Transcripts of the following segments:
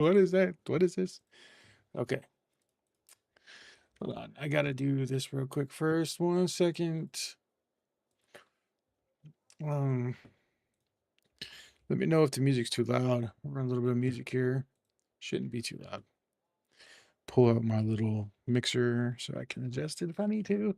What is that? What is this? Okay. Hold on. I gotta do this real quick first. 1 second. Um, Let me know if the music's too loud. I'll run a little bit of music here. Shouldn't be too loud. Pull out my little mixer so I can adjust it if I need to.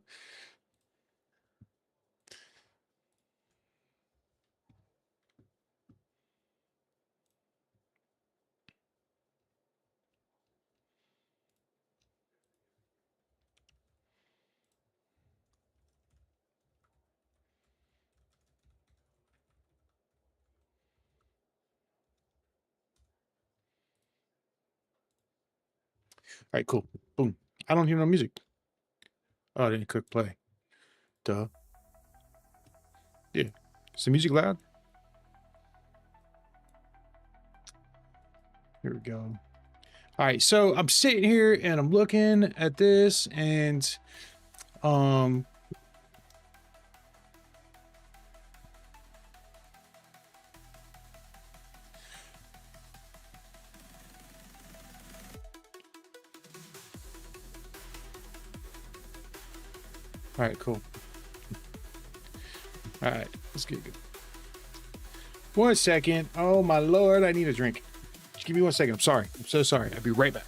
All right, cool. Boom. I don't hear no music. Oh, I didn't click play. Duh. Yeah. Is the music loud? Here we go. All right, so I'm sitting here and I'm looking at this and um all right, cool. All right, let's get good. 1 second. Oh my Lord, I need a drink. Just give me 1 second. I'm sorry. I'm so sorry. I'll be right back.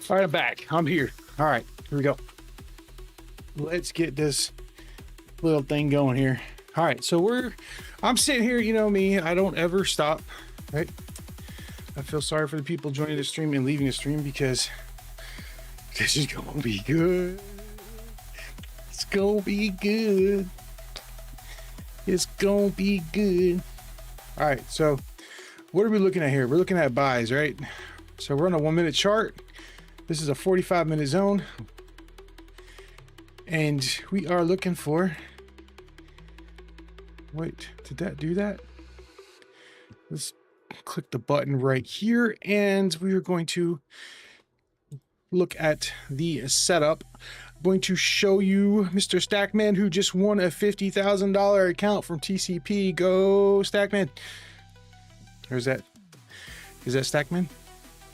All right, I'm back. I'm here. All right, here we go. Let's get this little thing going here. All right, so I'm sitting here, you know me, I don't ever stop, right? I feel sorry for the people joining the stream and leaving the stream because this is gonna be good. It's gonna be good. It's gonna be good. All right, so what are we looking at here? We're looking at buys, right? So we're on a 1-minute chart. This is a 45-minute zone. And we are looking for, wait, did that do that? Let's click the button right here and we are going to look at the setup. I'm going to show you Mr. Stackman, who just won a $50,000 account from TCP. Go Stackman. Or is that Stackman?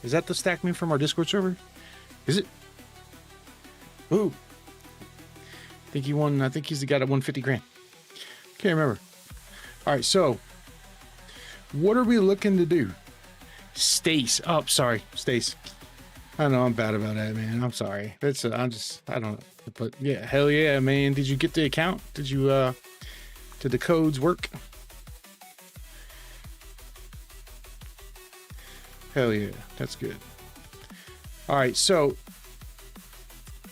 Is that the Stackman from our Discord server? Is it? Ooh. I think he won. I think he's got it 150 grand. Can't remember. All right, so what are we looking to do? Stace. Oh, sorry, Stace. I know I'm bad about that, man. I'm sorry. I don't know. But yeah, hell yeah, man. Did you get the account? Did the codes work? Hell yeah, that's good. All right, so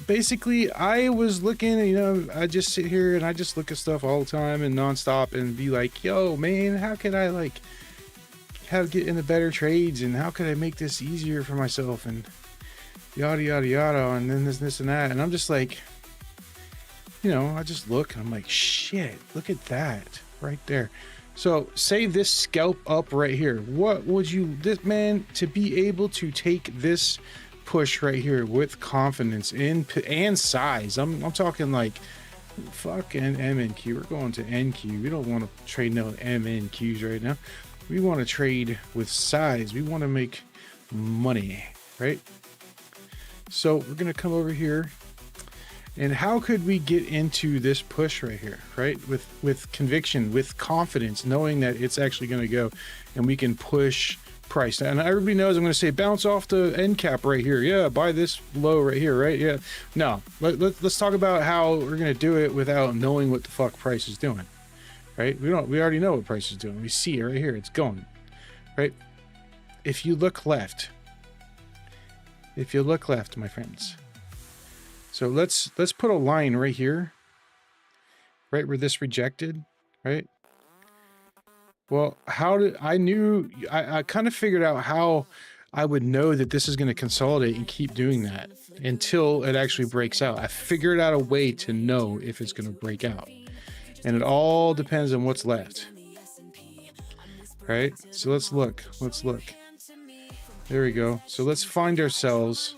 basically I was looking, you know, I just sit here and I just look at stuff all the time and nonstop and be like, yo, man, how can I get into better trades and how could I make this easier for myself and yada, yada, yada. And then this and that. And I'm just like, you know, I just look and I'm like, shit, look at that right there. So say this scalp up right here. What would you, this man, to be able to take this push right here with confidence and size. I'm talking like fucking MNQ. We're going to NQ. We don't want to trade no MNQs right now. We want to trade with size. We want to make money, right? So we're going to come over here. And how could we get into this push right here, right? With conviction, with confidence, knowing that it's actually going to go and we can push price. And everybody knows I'm going to say bounce off the end cap right here. Yeah, buy this low right here, right? Yeah. No, let's talk about how we're going to do it without knowing what the fuck price is doing, right? We already know what price is doing. We see it right here. It's going, right? If you look left, my friends. So let's put a line right here, right where this rejected, right? Well, I kind of figured out how I would know that this is going to consolidate and keep doing that until it actually breaks out. I figured out a way to know if it's going to break out. And it all depends on what's left. Right? So let's look. There we go. So let's find ourselves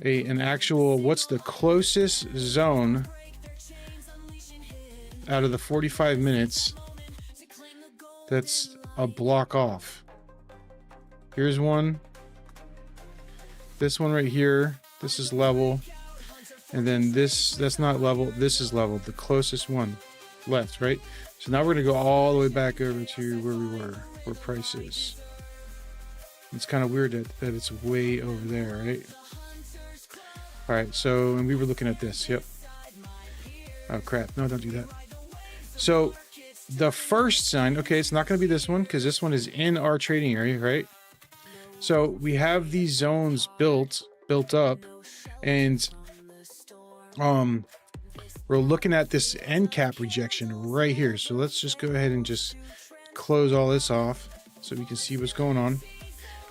an actual, what's the closest zone out of the 45 minutes that's a block off. Here's one. This one right here. This is level. And then that's not level. This is level. The closest one left, right? So now we're going to go all the way back over to where we were, where price is. It's kind of weird that it's way over there, right? All right, so, and we were looking at this, yep. Oh, crap. No, don't do that. So, the first sign, okay, it's not going to be this one, because this one is in our trading area, right? So, we have these zones built up, and we're looking at this end cap rejection right here. So, let's just go ahead and just close all this off so we can see what's going on.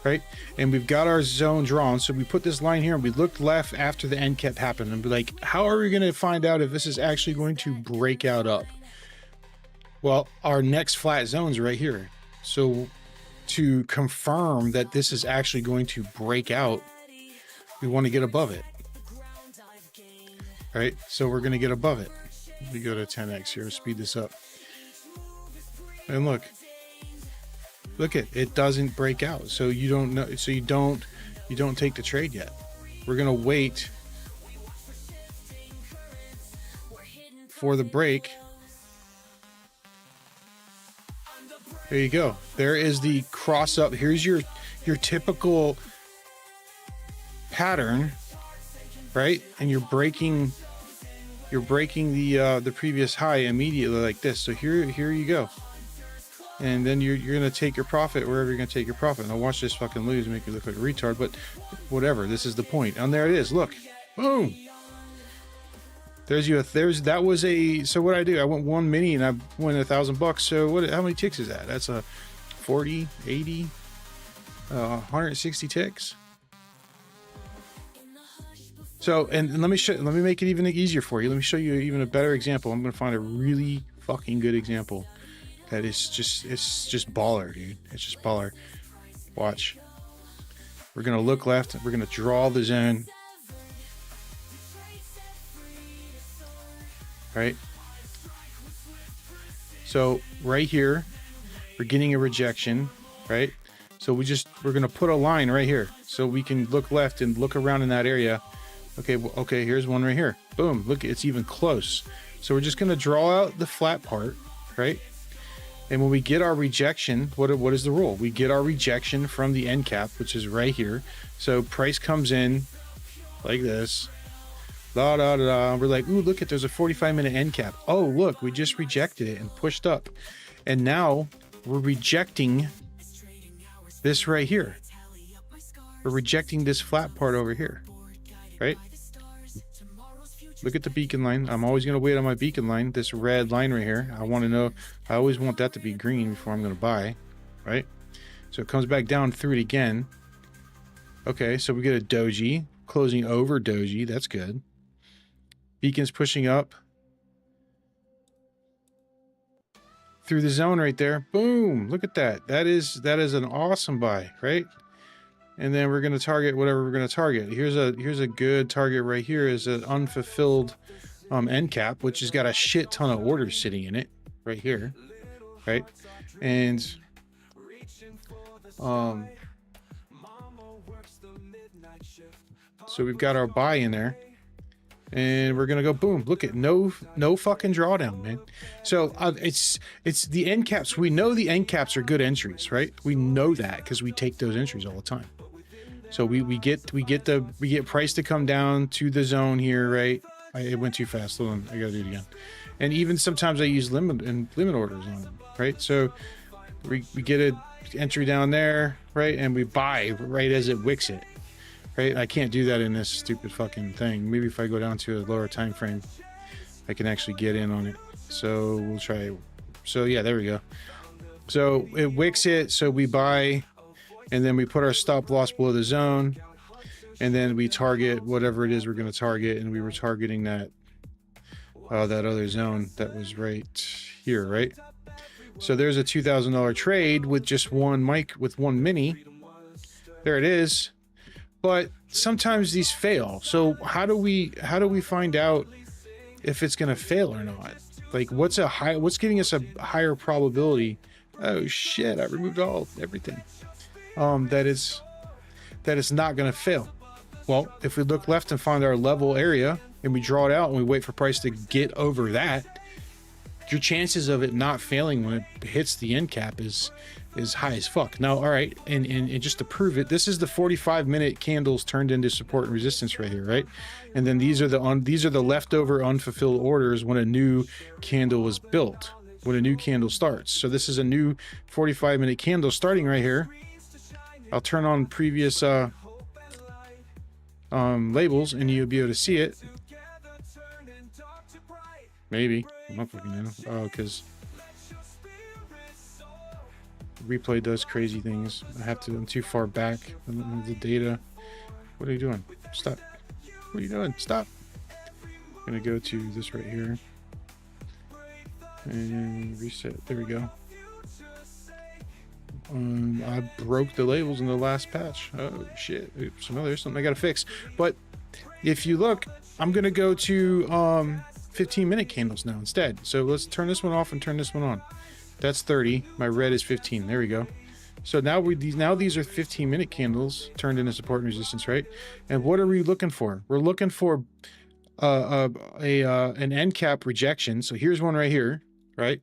Right, and we've got our zone drawn, so we put this line here and we looked left after the end cap happened and be like, how are we going to find out if this is actually going to break out up? Well, our next flat zone's right here. So to confirm that this is actually going to break out, we want to get above it. Right, so we're going to get above it. Let me go to 10x here, speed this up. And look it doesn't break out, so you don't know, so you don't take the trade yet. We're gonna wait for the break. There you go. There is the cross up. Here's your typical pattern, right? And you're breaking the previous high immediately like this. So here you go. And then you're going to take your profit wherever you're going to take your profit. Now watch this fucking lose, make me look like a retard, but whatever. This is the point. And there it is. Look. Boom. That was a, so what I do, I went one mini and I won $1,000. So how many ticks is that? That's a 40, 80, 160 ticks. So, and let me make it even easier for you. Let me show you even a better example. I'm going to find a really fucking good example. That is just, it's just baller, dude. It's just baller. Watch. We're going to look left. We're going to draw the zone. Right? So right here, we're getting a rejection, right? So we're going to put a line right here so we can look left and look around in that area. Okay, well, okay, here's one right here. Boom, look, it's even close. So we're just going to draw out the flat part, right? And when we get our rejection, what is the rule? We get our rejection from the end cap, which is right here. So price comes in like this. Da, da, da, da. We're like, ooh, look, there's a 45-minute end cap. Oh, look, we just rejected it and pushed up. And now we're rejecting this right here. We're rejecting this flat part over here, right? Look at the beacon line. I'm always going to wait on my beacon line, this red line right here. I want to know, I always want that to be green before I'm going to buy, right? So it comes back down through it again. Okay, so we get a doji, closing over doji. That's good. Beacon's pushing up through the zone right there. Boom, look at that. That is an awesome buy, right? and then we're going to target whatever we're going to target. Here's a good target right here, is an unfulfilled end cap, which has got a shit ton of orders sitting in it right here, right? And so we've got our buy in there, and we're gonna go boom. Look at no fucking drawdown, man. So it's the end caps. We know the end caps are good entries, right? We know that because we take those entries all the time. So we get price to come down to the zone here, right? It went too fast. Hold on, I gotta do it again. And even sometimes I use limit orders on them, right? So we get an entry down there, right? And we buy right as it wicks it, right? I can't do that in this stupid fucking thing. Maybe if I go down to a lower time frame, I can actually get in on it. So we'll try. So yeah, there we go. So it wicks it, so we buy, and then we put our stop loss below the zone, and then we target whatever it is we're going to target, and we were targeting that that other zone that was right here, right? So there's a $2,000 trade with just one mini. There it is. But sometimes these fail. So how do we find out if it's going to fail or not? Like what's giving us a higher probability? Oh shit, I removed everything. That it's not going to fail. Well, if we look left and find our level area and we draw it out and we wait for price to get over that, your chances of it not failing when it hits the end cap is high as fuck. Now, all right, and just to prove it, this is the 45-minute candles turned into support and resistance right here, right? And then these are the leftover unfulfilled orders when a new candle was built, when a new candle starts. So this is a new 45-minute candle starting right here. I'll turn on previous labels and you'll be able to see it. Maybe. I'm not fucking know. Oh, because replay does crazy things. I'm too far back on the data. What are you doing? Stop. What are you doing? Stop. I'm gonna go to this right here and reset. There we go. I broke the labels in the last patch. Oh shit. Oops. No, there's something I gotta fix. But if you look, I'm gonna go to 15-minute candles now instead. So let's turn this one off and turn this one on. That's 30. My red is 15. There we go. So now these are 15-minute candles turned into support and resistance, right? And what are we looking for? We're looking for an end cap rejection. So here's one right here, right?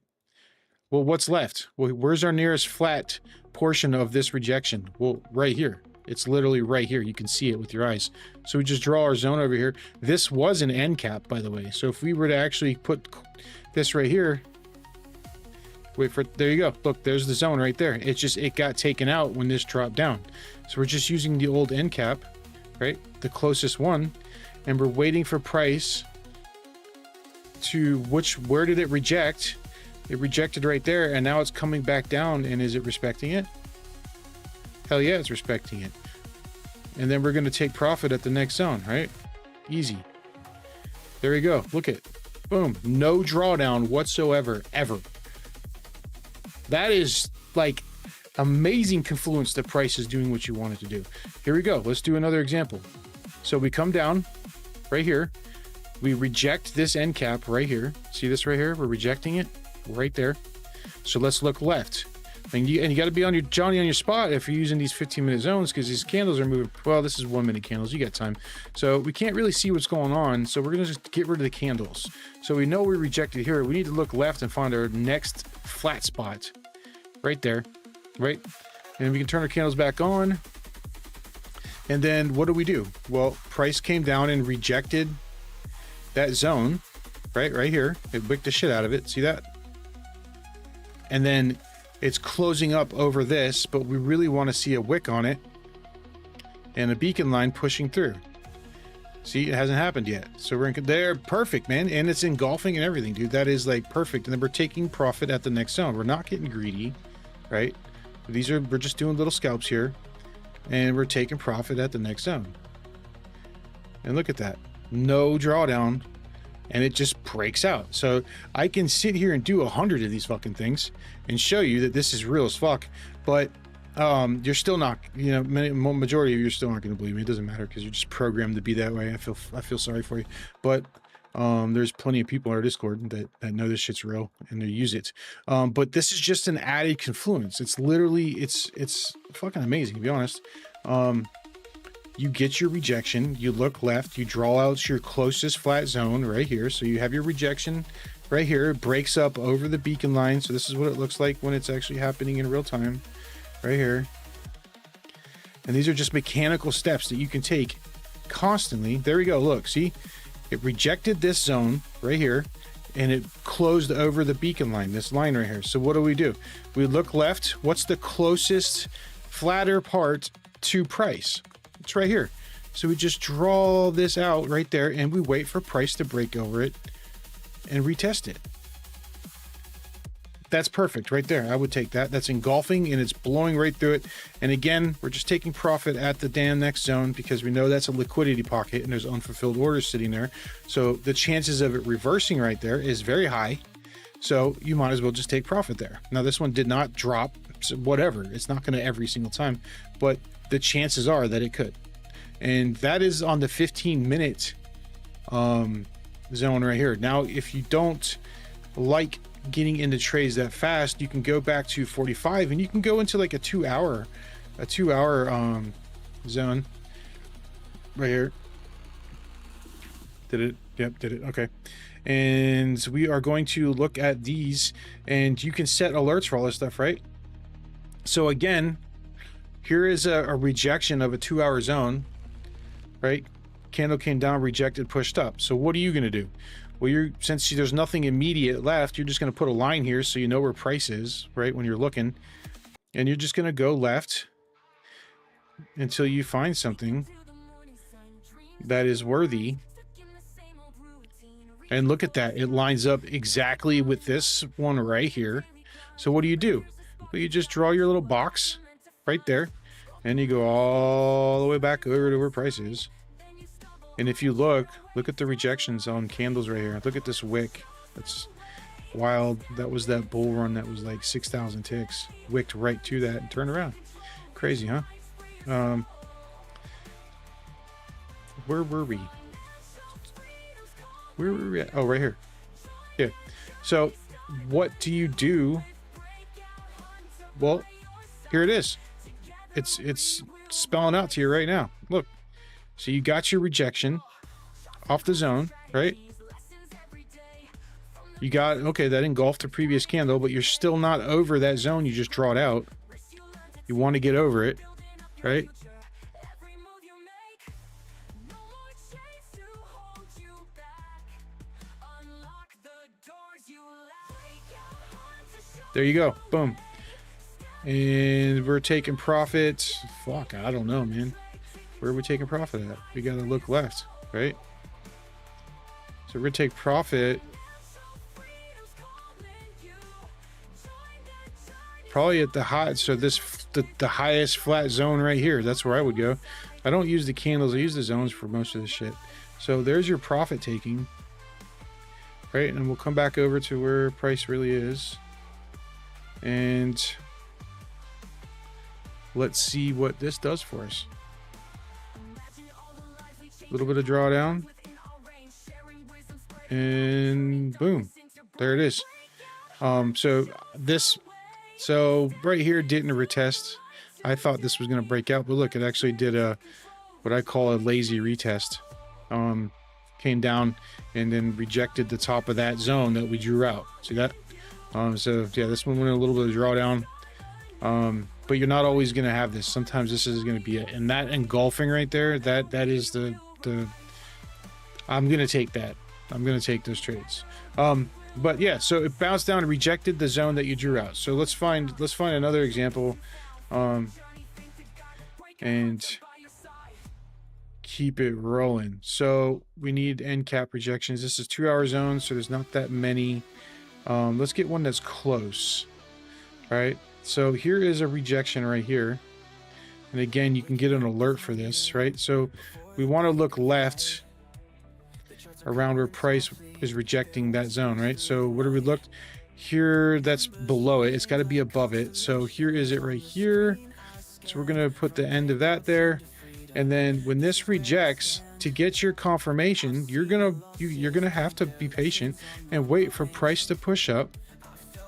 Well, what's left? Well, where's our nearest flat portion of this rejection? Well, right here. It's literally right here. You can see it with your eyes. So we just draw our zone over here. This was an end cap, by the way. So if we were to actually put this right here, wait for it. There you go. Look, there's the zone right there. It got taken out when this dropped down. So we're just using the old end cap, right? The closest one. And we're waiting for price to where did it reject? It rejected right there, and now it's coming back down. And is it respecting it? Hell yeah, it's respecting it. And then we're going to take profit at the next zone, right? Easy. There we go. Look at, boom, no drawdown whatsoever, ever. That is like amazing confluence that price is doing what you want it to do. Here we go. Let's do another example. So we come down right here. We reject this end cap right here. See this right here? We're rejecting it right there. So let's look left. And you got to be on your spot if you're using these 15-minute zones, because these candles are moving. Well, this is 1-minute candles. You got time. So we can't really see what's going on. So we're going to just get rid of the candles. So we know we rejected here. We need to look left and find our next flat spot right there, right? And we can turn our candles back on. And then what do? Well, price came down and rejected that zone, right here. It wicked the shit out of it. See that? And then it's closing up over this, but we really want to see a wick on it and a beacon line pushing through. See, it hasn't happened yet. So we're in there. Perfect, man. And it's engulfing and everything, dude. That is like perfect. And then we're taking profit at the next zone. We're not getting greedy, right? We're just doing little scalps here, and we're taking profit at the next zone. And look at that. No drawdown. And it just breaks out. So I can sit here and do 100 of these fucking things and show you that this is real as fuck. But you're still not, you know, majority of you are still not going to believe me. It doesn't matter because you're just programmed to be that way. I feel sorry for you, but there's plenty of people on our Discord that know this shit's real and they use it. But this is just an added confluence. It's literally, it's fucking amazing, to be honest. You get your rejection, you look left, you draw out your closest flat zone right here. So you have your rejection right here. It breaks up over the beacon line. So this is what it looks like when it's actually happening in real time right here. And these are just mechanical steps that you can take constantly. There we go. Look, see, it rejected this zone right here and it closed over the beacon line, this line right here. So what do? We look left. What's the closest flatter part to price? It's right here. So we just draw this out right there and we wait for price to break over it and retest it. That's perfect right there. I would take that. That's engulfing and it's blowing right through it. And again, we're just taking profit at the damn next zone because we know that's a liquidity pocket and there's unfulfilled orders sitting there. So the chances of it reversing right there is very high. So you might as well just take profit there. Now this one did not drop, so whatever. It's not going to every single time, but the chances are that it could. And that is on the 15-minute zone right here. Now, if you don't like getting into trades that fast, you can go back to 45 and you can go into like a 2 hour zone right here. Did it? Yep, did it. Okay. And we are going to look at these and you can set alerts for all this stuff, right? So again, here is a rejection of a 2 hour zone, right? Candle came down, rejected, pushed up. So what are you going to do? Well, since there's nothing immediate left, you're just going to put a line here so you know where price is, right, when you're looking. And you're just going to go left until you find something that is worthy. And look at that. It lines up exactly with this one right here. So what do? Well, you just draw your little box right there. And you go all the way back over to where price is. And if you look at the rejections on candles right here. Look at this wick. That's wild. That was that bull run that was like 6,000 ticks. Wicked right to that and turned around. Crazy, huh? Where were we? Where were we at? Oh, right here. Yeah. So what do? Well, here it is. It's spelling out to you right now. Look. So you got your rejection off the zone, right? You got, okay, that engulfed the previous candle, but you're still not over that zone. You just draw it out. You want to get over it, right? There you go. Boom. And we're taking profit. Fuck, I don't know, man. Where are we taking profit at? We gotta look left, right? So we're gonna take profit probably at the high. So the highest flat zone right here. That's where I would go. I don't use the candles. I use the zones for most of this shit. So there's your profit taking, right? And we'll come back over to where price really is, and let's see what this does for us. A little bit of drawdown and boom, there it is. So right here didn't retest. I thought this was going to break out, but look, it actually did what I call a lazy retest. Came down and then rejected the top of that zone that we drew out. See that? So yeah, this one went a little bit of drawdown. But you're not always going to have this. Sometimes this is going to be it. And that engulfing right there, that is the I'm going to take that. I'm going to take those trades. But yeah, so it bounced down and rejected the zone that you drew out. So let's find another example, and keep it rolling. So we need end cap rejections. This is 2 hour zone, so there's not that many. Let's get one that's close. All right. So here is a rejection right here. And again, you can get an alert for this, right? So we want to look left around where price is rejecting that zone, right? So what do we look here? That's below it. It's got to be above it. So here is it right here. So we're going to put the end of that there. And then when this rejects, to get your confirmation, you're gonna have to be patient and wait for price to push up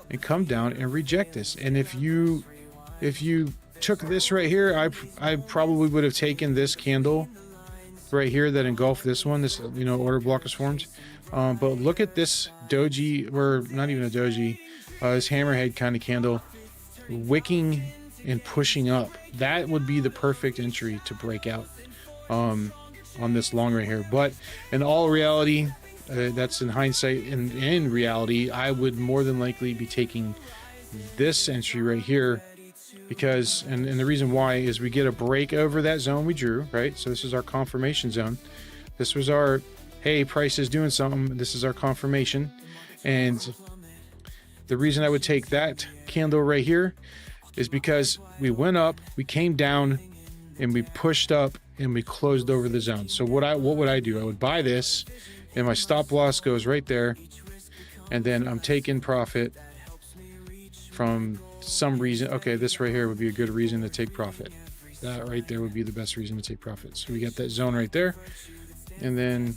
and come down and reject this. And if you took this right here, I probably would have taken this candle right here that engulfed this one, this order block is formed. But look at this doji, or not even a doji, this hammerhead kind of candle wicking and pushing up. That would be the perfect entry to break out on this long right here. But in all reality, that's in hindsight. In reality, I would more than likely be taking this entry right here, because and the reason why is we get a break over that zone we drew, right? So this is our confirmation zone. This was our, hey, price is doing something. This is our confirmation. And the reason I would take that candle right here is because we went up, we came down, and we pushed up and we closed over the zone. So what would I do? I would buy this, and my stop loss goes right there, and then I'm taking profit from some reason. Okay, this right here would be a good reason to take profit. That right there would be the best reason to take profit. So we got that zone right there, and then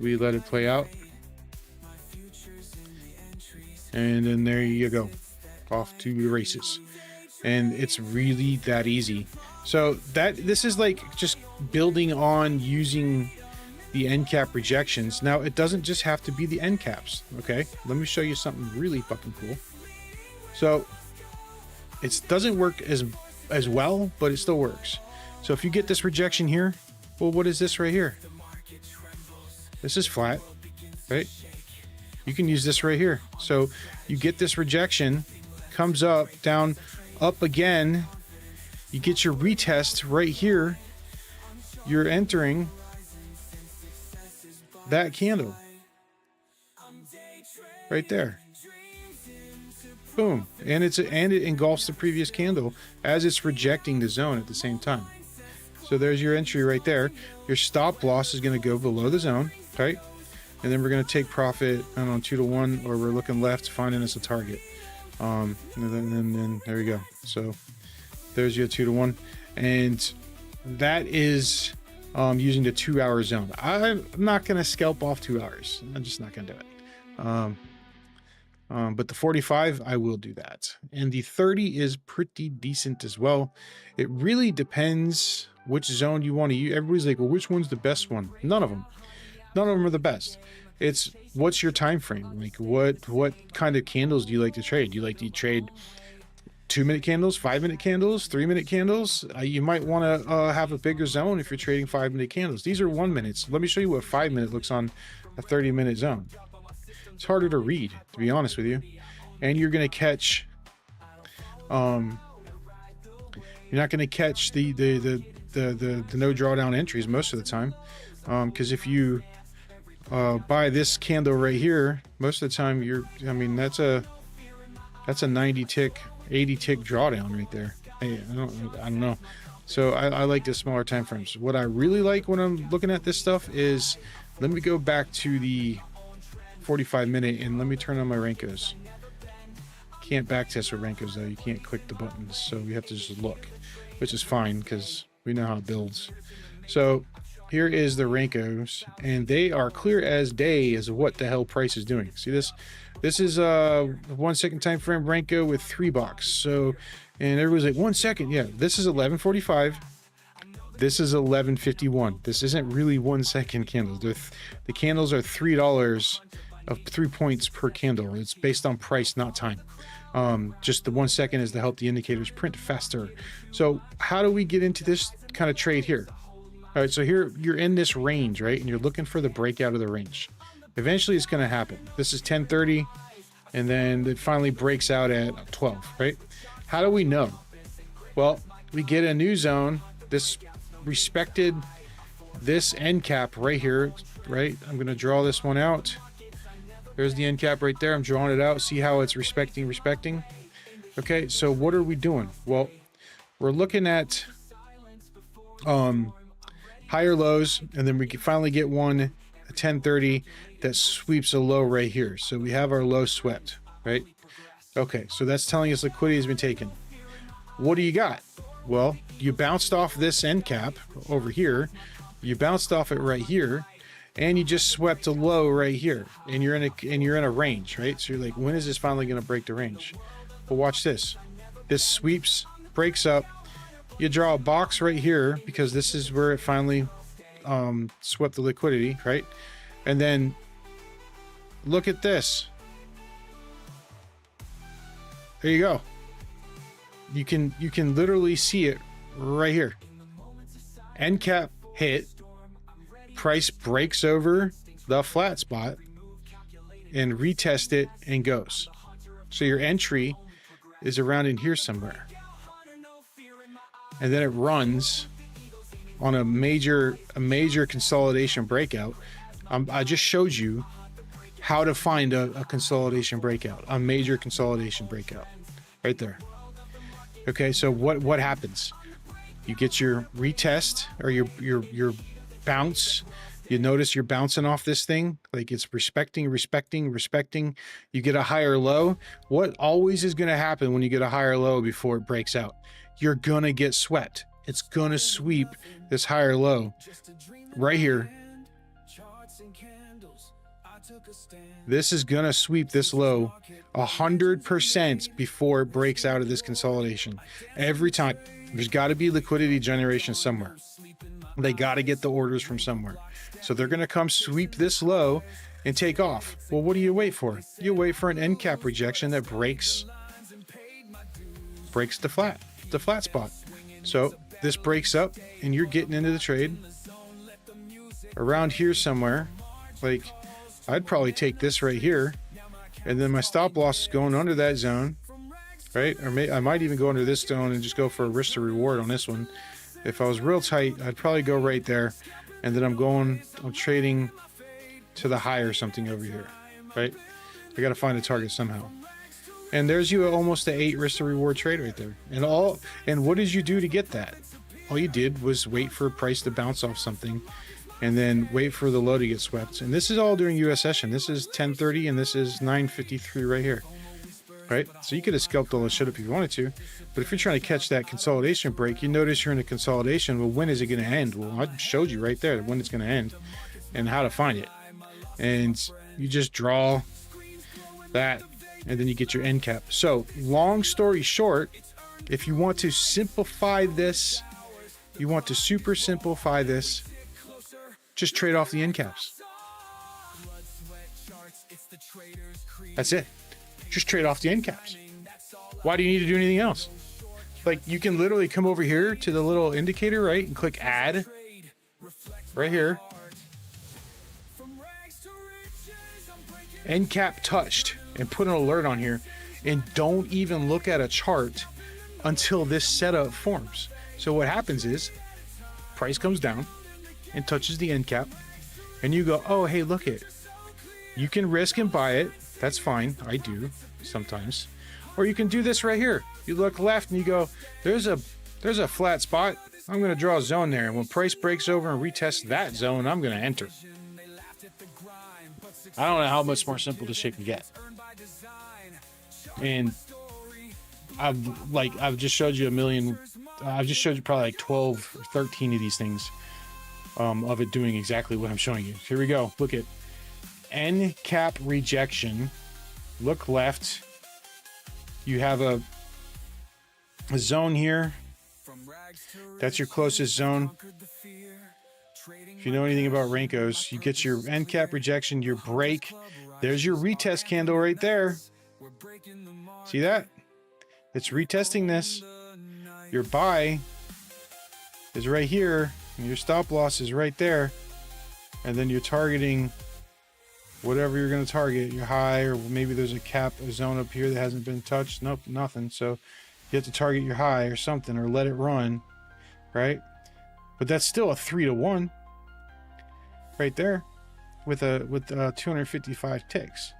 we let it play out, and then there you go, off to the races. And it's really that easy. So this is like just building on using the end cap rejections. Now it doesn't just have to be the end caps. Okay, let me show you something really fucking cool. So it doesn't work as well, but it still works. So if you get this rejection here, well, what is this right here? This is flat, right? You can use this right here. So you get this rejection, comes up, down, up again. You get your retest right here. You're entering that candle right there. Boom. And it engulfs the previous candle as it's rejecting the zone at the same time. So there's your entry right there. Your stop loss is going to go below the zone, right? And then we're going to take profit, I don't know, 2 to 1, or we're looking left, finding us a target. And then there we go. So there's your 2 to 1. And that is using the 2 hour zone. I'm not going to scalp off 2 hours. I'm just not going to do it. But the 45, I will do that. And the 30 is pretty decent as well. It really depends which zone you want to use. Everybody's like, well, which one's the best one? None of them are the best. It's what's your time frame? Like what kind of candles do you like to trade? Do you like to trade 2-minute candles, 5-minute candles, 3-minute candles? You might want to have a bigger zone if you're trading 5-minute candles. These are 1 minutes. Let me show you what 5-minute looks on a 30-minute zone. It's harder to read, to be honest with you. And you're going to catch you're not going to catch the no drawdown entries most of the time, because if you buy this candle right here, most of the time that's a 90 tick, 80 tick drawdown right there. Hey, I don't know. So I like the smaller time frames. What I really like when I'm looking at this stuff is, let me go back to the 45-minute and let me turn on my Renkos. Can't backtest with Renkos though. You can't click the buttons, so you have to just look, which is fine because we know how it builds. So here is the Renkos, and they are clear as day as what the hell price is doing. See this? This is a 1 second time frame Renko with 3 bucks. So, and everybody's like, 1 second. Yeah, this is 11:45. This is 11:51. This isn't really 1 second candles. The candles are $3 of 3 points per candle. It's based on price, not time. Just the 1 second is to help the indicators print faster. So how do we get into this kind of trade here? All right, so here you're in this range, right? And you're looking for the breakout of the range. Eventually it's going to happen. This is 10:30, and then it finally breaks out at 12, right? How do we know? Well, we get a new zone. This respected this end cap right here, right? I'm going to draw this one out. There's the end cap right there. I'm drawing it out. See how it's respecting. Okay, so what are we doing? Well, we're looking at higher lows, and then we can finally get one at 10:30 that sweeps a low right here. So we have our low swept, right? Okay, so that's telling us liquidity has been taken. What do you got? Well, you bounced off this end cap over here. You bounced off it right here, and you just swept a low right here. And you're in a range, right? So you're like, when is this finally going to break the range? But watch this. This sweeps, breaks up. You draw a box right here because this is where it finally swept the liquidity, right? And then look at this. There you go. You can literally see it right here. End cap hit, price breaks over the flat spot and retest it and goes. So your entry is around in here somewhere. And then it runs on a major consolidation breakout. I just showed you how to find a consolidation breakout, a major consolidation breakout right there. Okay, so what happens? You get your retest or your bounce. You notice you're bouncing off this thing, like it's respecting. You get a higher low. What always is going to happen when you get a higher low before it breaks out? You're going to get swept. It's going to sweep this higher low right here. This is going to sweep this low 100% before it breaks out of this consolidation. Every time. There's got to be liquidity generation somewhere. They got to get the orders from somewhere. So they're going to come sweep this low and take off. Well, what do you wait for? You wait for an end cap rejection that breaks the flat spot. So this breaks up and you're getting into the trade around here somewhere. Like, I'd probably take this right here, and then my stop loss is going under that zone, right? Or I might even go under this zone and just go for a risk to reward on this one. If I was real tight, I'd probably go right there, and then I'm trading to the high or something over here, right? I got to find a target somehow. And there's you almost an 8 risk to reward trade right there. And what did you do to get that? All you did was wait for a price to bounce off something, and then wait for the low to get swept. And this is all during US session. This is 10:30 and this is 9:53 right here, right? So you could have scalped all this shit up if you wanted to, but if you're trying to catch that consolidation break, you notice you're in a consolidation. Well, when is it going to end? Well, I showed you right there when it's going to end and how to find it. And you just draw that, and then you get your end cap. So long story short, if you want to simplify this, you want to super simplify this, just trade off the end caps. That's it. Just trade off the end caps. Why do you need to do anything else? Like, you can literally come over here to the little indicator, right? And click add right here. End cap touched, and put an alert on here, and don't even look at a chart until this setup forms. So what happens is price comes down and touches the end cap, and you go, oh, hey, look it. You can risk and buy it. That's fine. I do sometimes. Or you can do this right here. You look left and you go, there's a flat spot. I'm going to draw a zone there. And when price breaks over and retests that zone, I'm going to enter. I don't know how much more simple this shit can get. And I've just showed you I've just showed you probably like 12 or 13 of these things. Of it doing exactly what I'm showing you. Here we go. Look at end cap rejection. Look left. You have a zone here. That's your closest zone. If you know anything about Rankos, you get your end cap rejection, your break. There's your retest candle right there. See that? It's retesting this. Your buy is right here. And your stop loss is right there, and then you're targeting whatever you're going to target, your high, or maybe there's a zone up here that hasn't been touched. Nope, nothing. So you have to target your high or something, or let it run, right? But that's still a 3-to-1 right there with 255 ticks.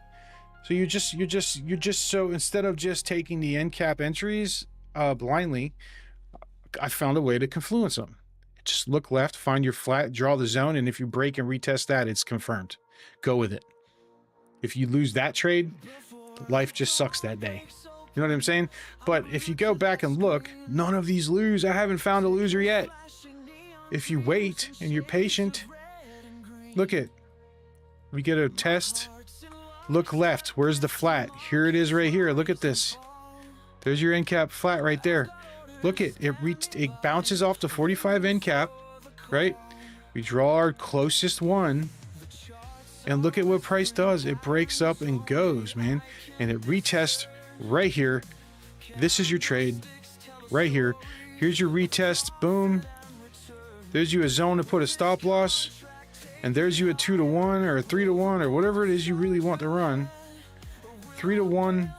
So you're just so instead of just taking the end cap entries blindly, I found a way to confluence them. Just look left, find your flat, draw the zone, and if you break and retest that, it's confirmed. Go with it. If you lose that trade, life just sucks that day. You know what I'm saying? But if you go back and look, none of these lose. I haven't found a loser yet. If you wait and you're patient, look at, we get a test. Look left. Where's the flat? Here it is right here. Look at this. There's your end cap flat right there. Look at it. It bounces off the 45 end cap, right? We draw our closest one. And look at what price does. It breaks up and goes, man. And it retests right here. This is your trade right here. Here's your retest. Boom. There's you a zone to put a stop loss. And there's you a 2-to-1 or a 3-to-1 or whatever it is you really want to run. 3-to-1.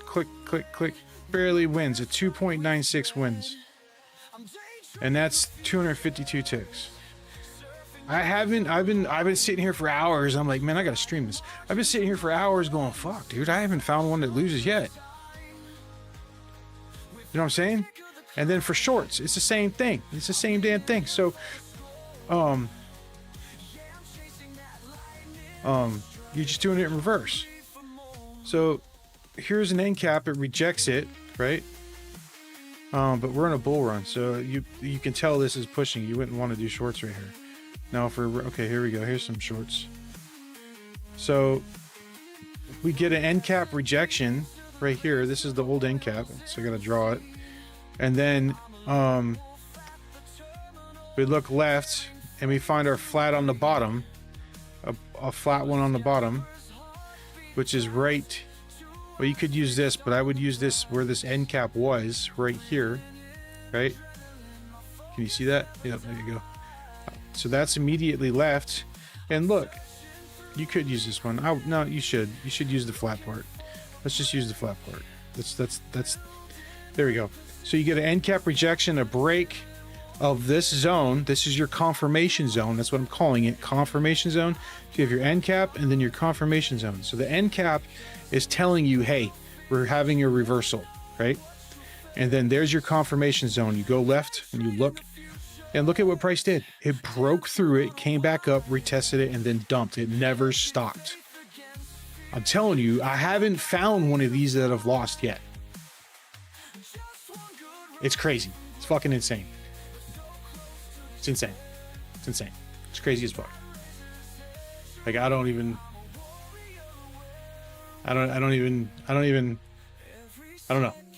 Click, click, click. Barely wins. A 2.96 wins. And that's 252 ticks. I've been sitting here for hours. I'm like, man, I gotta stream this. I've been sitting here for hours going, fuck, dude, I haven't found one that loses yet. You know what I'm saying? And then for shorts, it's the same thing. It's the same damn thing. So, you're just doing it in reverse. So here's an end cap. It rejects it, right? But we're in a bull run, so you can tell this is pushing. You wouldn't want to do shorts right here. Now okay, here we go. Here's some shorts. So we get an end cap rejection right here. This is the old end cap, so I gotta draw it. And then we look left and we find our flat on the bottom, a flat one on the bottom, which is right. Well, you could use this, but I would use this where this end cap was, right here, right? Can you see that? Yep, there you go. So that's immediately left. And look, you could use this one. No, you should use the flat part. Let's just use the flat part. That's there we go. So you get an end cap rejection, a break of this zone. This is your confirmation zone. That's what I'm calling it, confirmation zone. So you have your end cap and then your confirmation zone. So the end cap is telling you, hey, we're having a reversal, right? And then there's your confirmation zone. You go left and you look. And look at what price did. It broke through it, came back up, retested it, and then dumped. It never stopped. I'm telling you, I haven't found one of these that have lost yet. It's crazy. It's fucking insane. It's insane. It's insane. It's crazy as fuck. Like, I don't know.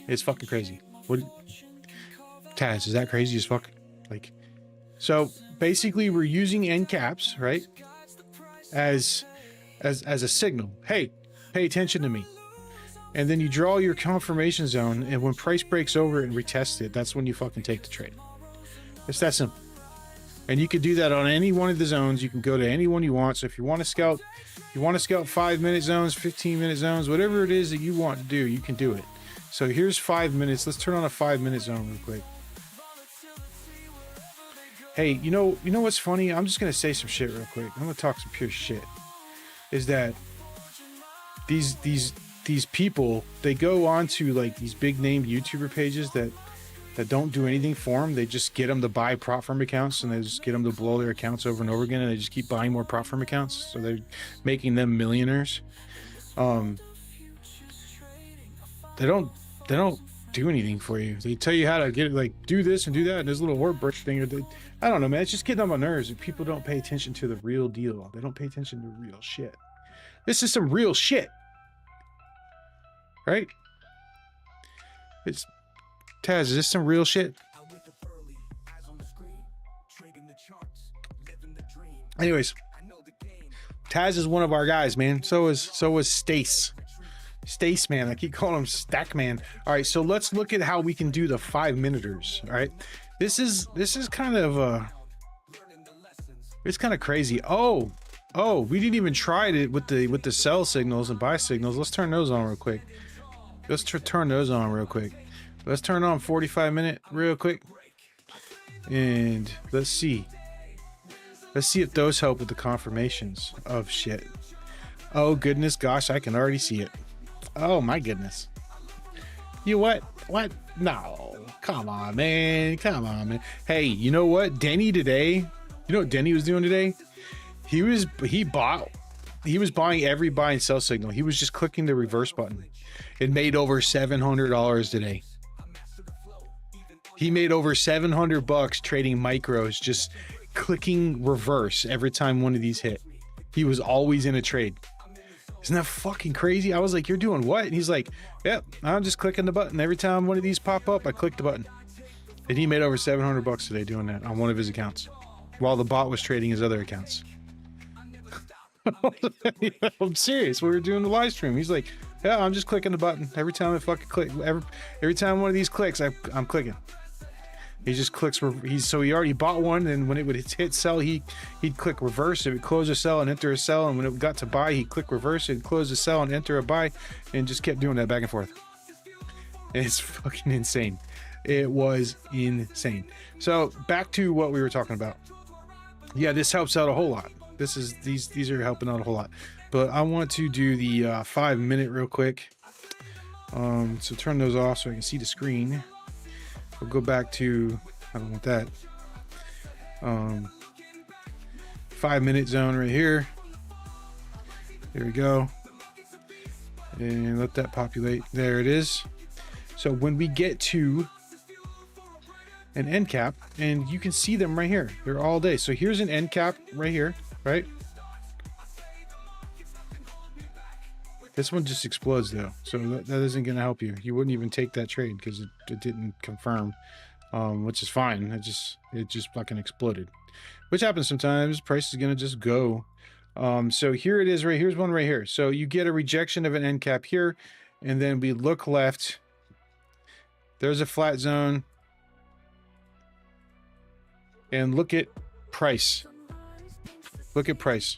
It's fucking crazy. What? Taz, is that crazy as fuck? Like, so basically we're using end caps, right, as a signal. Hey, pay attention to me. And then you draw your confirmation zone, and when price breaks over and retest it, that's when you fucking take the trade. It's that simple. And you could do that on any one of the zones. You can go to any one you want. So if you want to scout 5-minute zones, 15-minute zones, whatever it is that you want to do, you can do it. So here's 5 minutes. Let's turn on a 5-minute zone real quick. Hey, you know what's funny? I'm just gonna say some shit real quick. I'm gonna talk some pure shit. Is that these people, they go on to like these big name YouTuber pages that don't do anything for them. They just get them to buy prop firm accounts, and they just get them to blow their accounts over and over again, and they just keep buying more prop firm accounts. So they're making them millionaires. They don't do anything for you. They tell you how to get it, like do this and do that, and this little word thing. I don't know, man. It's just getting on my nerves. And people don't pay attention to the real deal. They don't pay attention to real shit. This is some real shit, right? It's Taz. Is this some real shit? Anyways, Taz is one of our guys, man. So is Stace. Stace man, I keep calling him Stack Man. All right, so let's look at how we can do the 5-minuters. All right, this is kind of it's kind of crazy. Oh, we didn't even try it with the sell signals and buy signals. Let's turn those on real quick. Let's turn those on real quick. Let's turn on 45-minute real quick, and let's see if those help with the confirmations of shit. Oh goodness, gosh, I can already see it. Oh my goodness. You what? No, come on, man. Hey, you know what? Denny today, you know what Denny was doing today? He was buying every buy and sell signal. He was just clicking the reverse button. It made over $700 today. He made over 700 bucks trading micros, just clicking reverse every time one of these hit. He was always in a trade. Isn't that fucking crazy? I was like, you're doing what? And he's like, yep, I'm just clicking the button. Every time one of these pop up, I click the button. And he made over 700 bucks today doing that on one of his accounts while the bot was trading his other accounts. I'm serious. We were doing the live stream. He's like, yeah, I'm just clicking the button. Every time I fucking click, every time one of these clicks, I'm clicking. He just clicks. So he already bought one, and when it would hit sell, he'd click reverse. It would close a sell and enter a sell, and when it got to buy, he'd click reverse and close a sell and enter a buy, and just kept doing that back and forth. And it's fucking insane. It was insane. So back to what we were talking about. Yeah, this helps out a whole lot. These are helping out a whole lot. But I want to do the 5-minute real quick. So turn those off so I can see the screen. We'll go back to, I don't want that. 5-minute zone right here. There we go. And let that populate. There it is. So when we get to an end cap, and you can see them right here. They're all day. So here's an end cap right here, right? This one just explodes though, so that isn't going to help you. You wouldn't even take that trade because it didn't confirm, which is fine. It just fucking exploded, which happens sometimes. Price is going to just go. So here it is right here's one right here. So you get a rejection of an end cap here, and then we look left. There's a flat zone, and look at price. Look at price.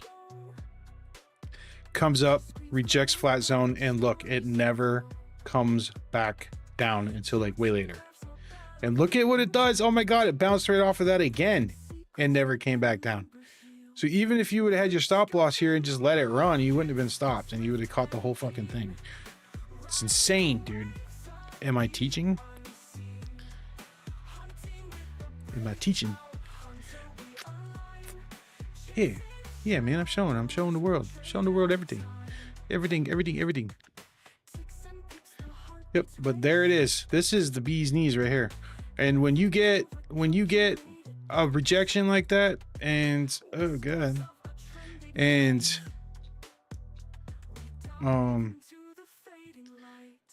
Comes up, rejects flat zone, and look, it never comes back down until like way later. And look at what it does. Oh my god, it bounced right off of that again and never came back down. So even if you would have had your stop loss here and just let it run, you wouldn't have been stopped and you would have caught the whole fucking thing. It's insane, dude. Am I teaching? Am I teaching? Yeah, man, I'm showing the world. Showing the world everything. Everything. Yep, but there it is. This is the bee's knees right here. And when you get a rejection like that, and oh god, and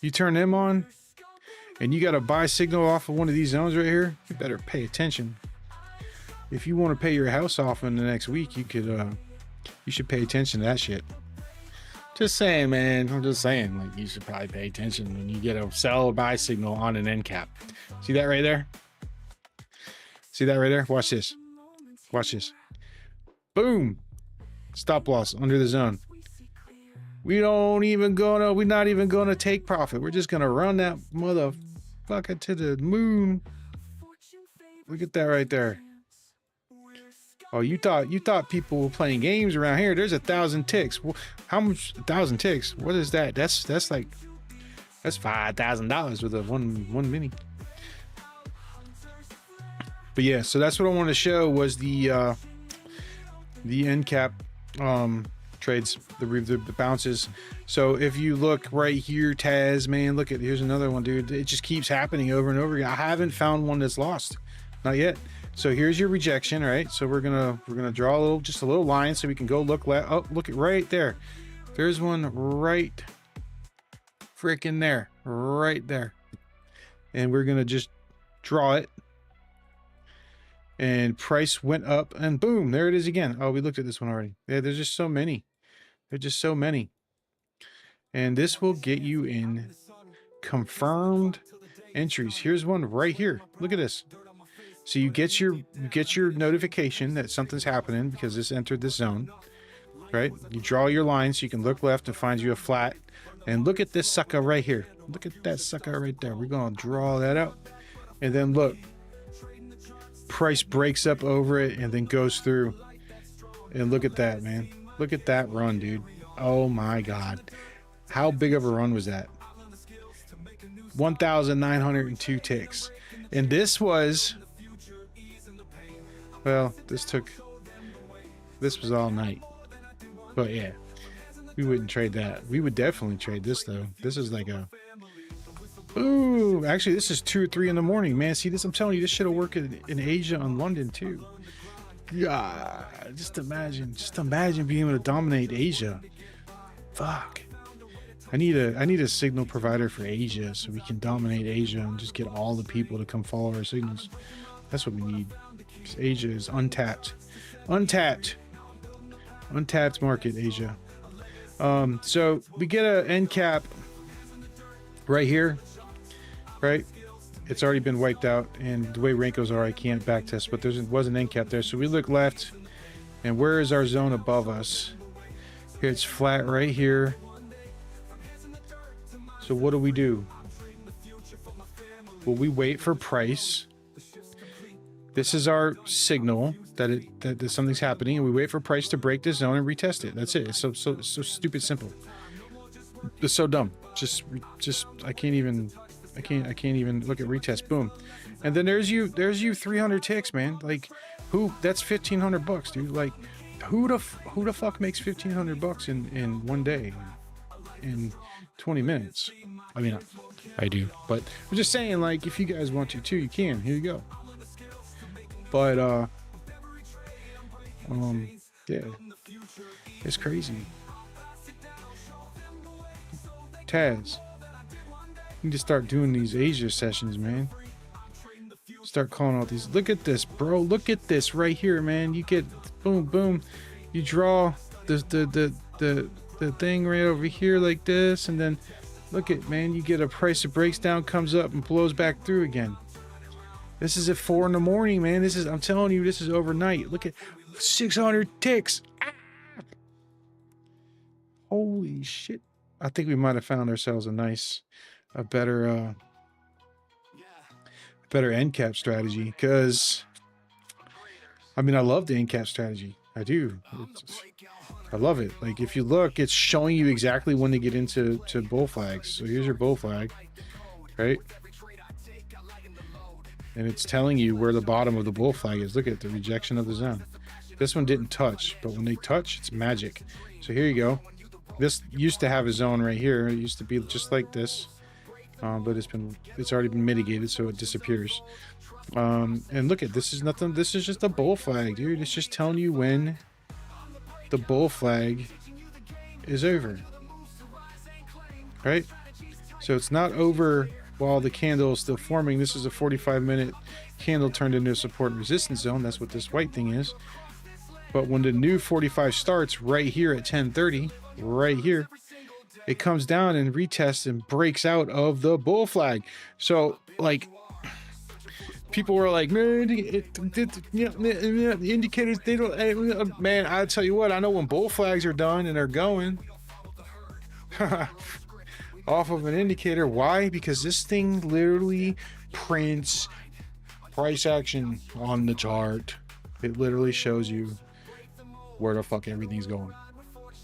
you turn them on, and you got a buy signal off of one of these zones right here, you better pay attention. If you want to pay your house off in the next week, you should pay attention to that shit. Just saying, man. I'm just saying, like, you should probably pay attention when you get a sell or buy signal on an end cap. See that right there? See that right there? Watch this. Watch this. Boom. Stop loss under the zone. We're not even gonna take profit. We're just gonna run that motherfucker to the moon. Look at that right there. Oh, you thought people were playing games around here. There's 1,000 ticks. How much? 1,000 ticks? What is that? That's $5,000 with a one mini. But yeah, so that's what I wanted to show was the end cap trades, the bounces. So if you look right here, Taz, man, look at, here's another one, dude. It just keeps happening over and over again. I haven't found one that's lost, not yet. So here's your rejection, right? So we're gonna draw just a little line so we can go look left. Oh, look at right there. There's one right freaking there, right there. And we're gonna just draw it. And price went up, and boom, there it is again. Oh, we looked at this one already. Yeah, there's just so many. There's just so many. And this will get you in confirmed entries. Here's one right here. Look at this. So you get your notification that something's happening because this entered this zone, right? You draw your line so you can look left and find you a flat. And look at this sucker right here. Look at that sucker right there. We're gonna draw that out, and then look. Price breaks up over it and then goes through. And look at that, man. Look at that run, dude. Oh my god, how big of a run was that? 1,902 ticks. And this was, well, this was all night, but yeah, We wouldn't trade that. We would definitely trade this though. This is like a, ooh, actually this is 2 or 3 in the morning, man. See this, I'm telling you, this shit'll work in Asia and London too. Yeah, just imagine being able to dominate Asia. Fuck. I need a signal provider for Asia so we can dominate Asia and just get all the people to come follow our signals. That's what we need. Asia is untapped. Untapped market, Asia. So we get a end cap right here, right? It's already been wiped out, and the way Rankos are, I can't backtest, but there was an end cap there. So we look left, and where is our zone above us? Here, it's flat right here. So what do? Well, we wait for price. This is our signal that something's happening, and we wait for price to break the zone and retest it. That's it. It's so stupid simple. It's so dumb. Just I can't even look at retest. Boom. And then there's you 300 ticks, man. Like who, that's $1,500, dude. Like who the fuck makes $1,500 in one day in 20 minutes? I mean, I do, but I'm just saying, like, if you guys want to too, you can. Here you go. But yeah, it's crazy. Taz, you need to start doing these Asia sessions, man. Start calling out these. Look at this, bro. Look at this right here, man. You get boom, boom. You draw the thing right over here like this, and then look at, man. You get a price that breaks down, comes up, and blows back through again. This is at 4 in the morning, man. This is, I'm telling you, this is overnight. Look at 600 ticks. Ah! Holy shit. I think we might have found ourselves a better end cap strategy, because I mean, I love the end cap strategy. I do. I love it. Like if you look, it's showing you exactly when to get into bull flags. So here's your bull flag, right? And it's telling you where the bottom of the bull flag is. Look at the rejection of the zone. This one didn't touch, but when they touch, it's magic. So here you go. This used to have a zone right here. It used to be just like this, but it's already been mitigated, so it disappears. And look at, this is nothing. This is just a bull flag, dude. It's just telling you when the bull flag is over, right? So it's not over while the candle is still forming. This is a 45-minute candle turned into a support and resistance zone. That's what this white thing is. But when the new 45 starts right here at 10:30, right here, it comes down and retests and breaks out of the bull flag. So like, people were like, man, the indicators, they don't, man, I tell you what, I know when bull flags are done and they're going off of an indicator. Why? Because this thing literally prints price action on the chart. It literally shows you where the fuck everything's going.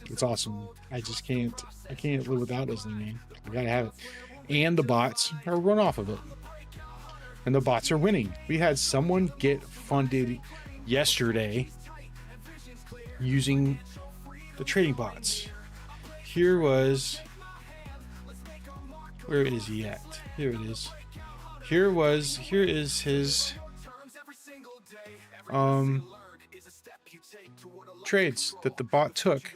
It's awesome. I can't live without this thing, man. I gotta have it. And the bots are run off of it. And the bots are winning. We had someone get funded yesterday using the trading bots. Here is he at? Here it is. Here is his trades that the bot took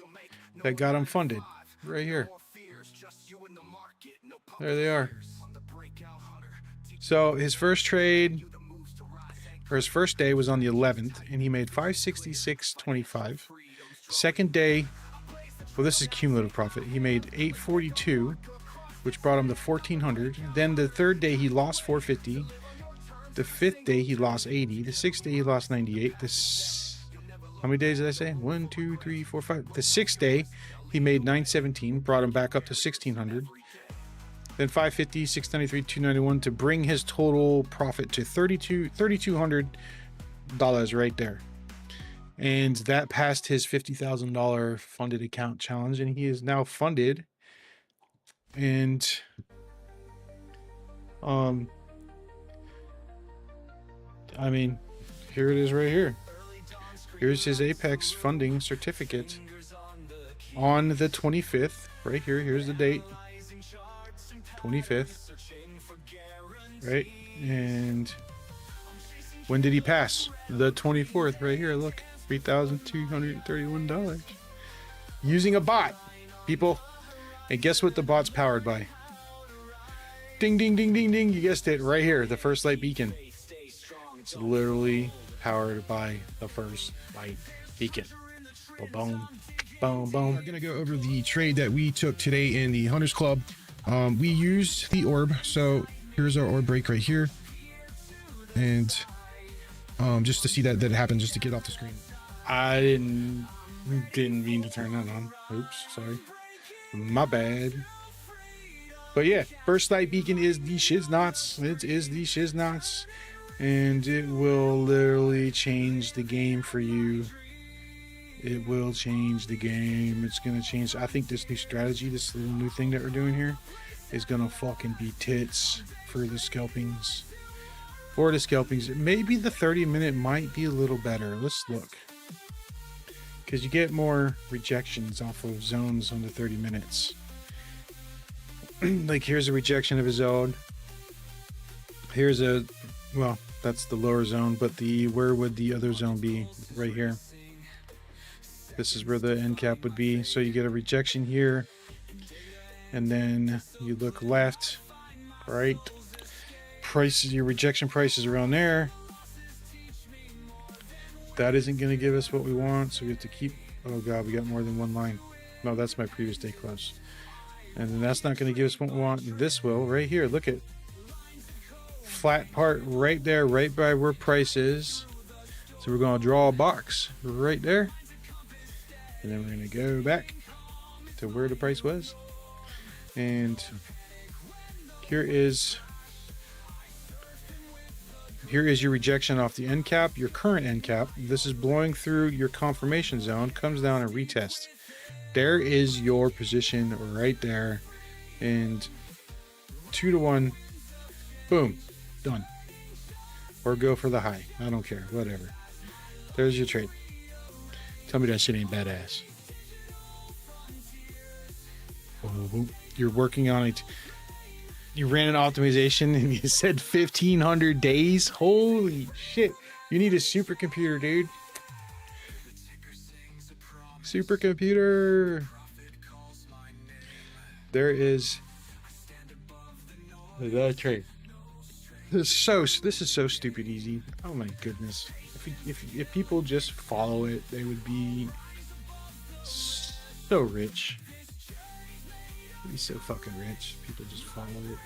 that got him funded. Right here. There they are. So his first trade, or his first day, was on the 11th, and he made 566.25. Second day, well, this is cumulative profit. He made 842, which brought him to 1,400. Then the third day he lost 450. The fifth day he lost 80. The sixth day he lost 98. How many days did I say? 1, 2, 3, 4, 5. The sixth day he made 917, brought him back up to 1,600. Then 550, 693, 291 to bring his total profit to $3,200 right there. And that passed his $50,000 funded account challenge, and he is now funded. And I mean, here it is right here. Here's his Apex funding certificate. on the 25th, right here. Here's the date, 25th, right? And when did he pass? The 24th, right here. Look, $3,231 using a bot, people. And guess what the bot's powered by? Ding, ding, ding, ding, ding. You guessed it, right here, the First Light Beacon. It's literally powered by the First Light Beacon. Boom, boom, boom. We're gonna go over the trade that we took today in the Hunters Club. We used the orb, so here's our orb break right here, and just to see that it happened, just to get off the screen. I didn't mean to turn that on. Oops, sorry, my bad. But yeah, First Light Beacon is the shiznauts. It is the shiznauts, and it will literally change the game for you. It will change the game. It's gonna change. I think this new strategy, this little new thing that we're doing here, is gonna fucking be tits for the scalpings. For the scalpings, maybe the 30-minute might be a little better. Let's look, because you get more rejections off of zones on the 30 minutes. Like here's a rejection of a zone. Here's a, well, that's the lower zone, but where would the other zone be? Right here. This is where the end cap would be. So you get a rejection here, and then you look left, right. Prices, your rejection price is around there. That isn't going to give us what we want, so we have to keep. Oh god, we got more than one line. No, that's my previous day close. And then that's not going to give us what we want. This will, right here. Look at flat part right there, right by where price is. So we're going to draw a box right there. And then we're going to go back to where the price was. And here is your rejection off the end cap, your current end cap. This is blowing through your confirmation zone, comes down and retest. There is your position right there, and 2-to-1, boom, done. Or go for the high. I don't care, whatever. There's your trade. Tell me that shit ain't badass. Oh, you're working on it. You ran an optimization and you said 1,500 days. Holy shit! You need a supercomputer, dude. Supercomputer. There is the trade. This is so stupid easy. Oh my goodness! If people just follow it, they would be so rich. They'd be so fucking rich. People just follow it.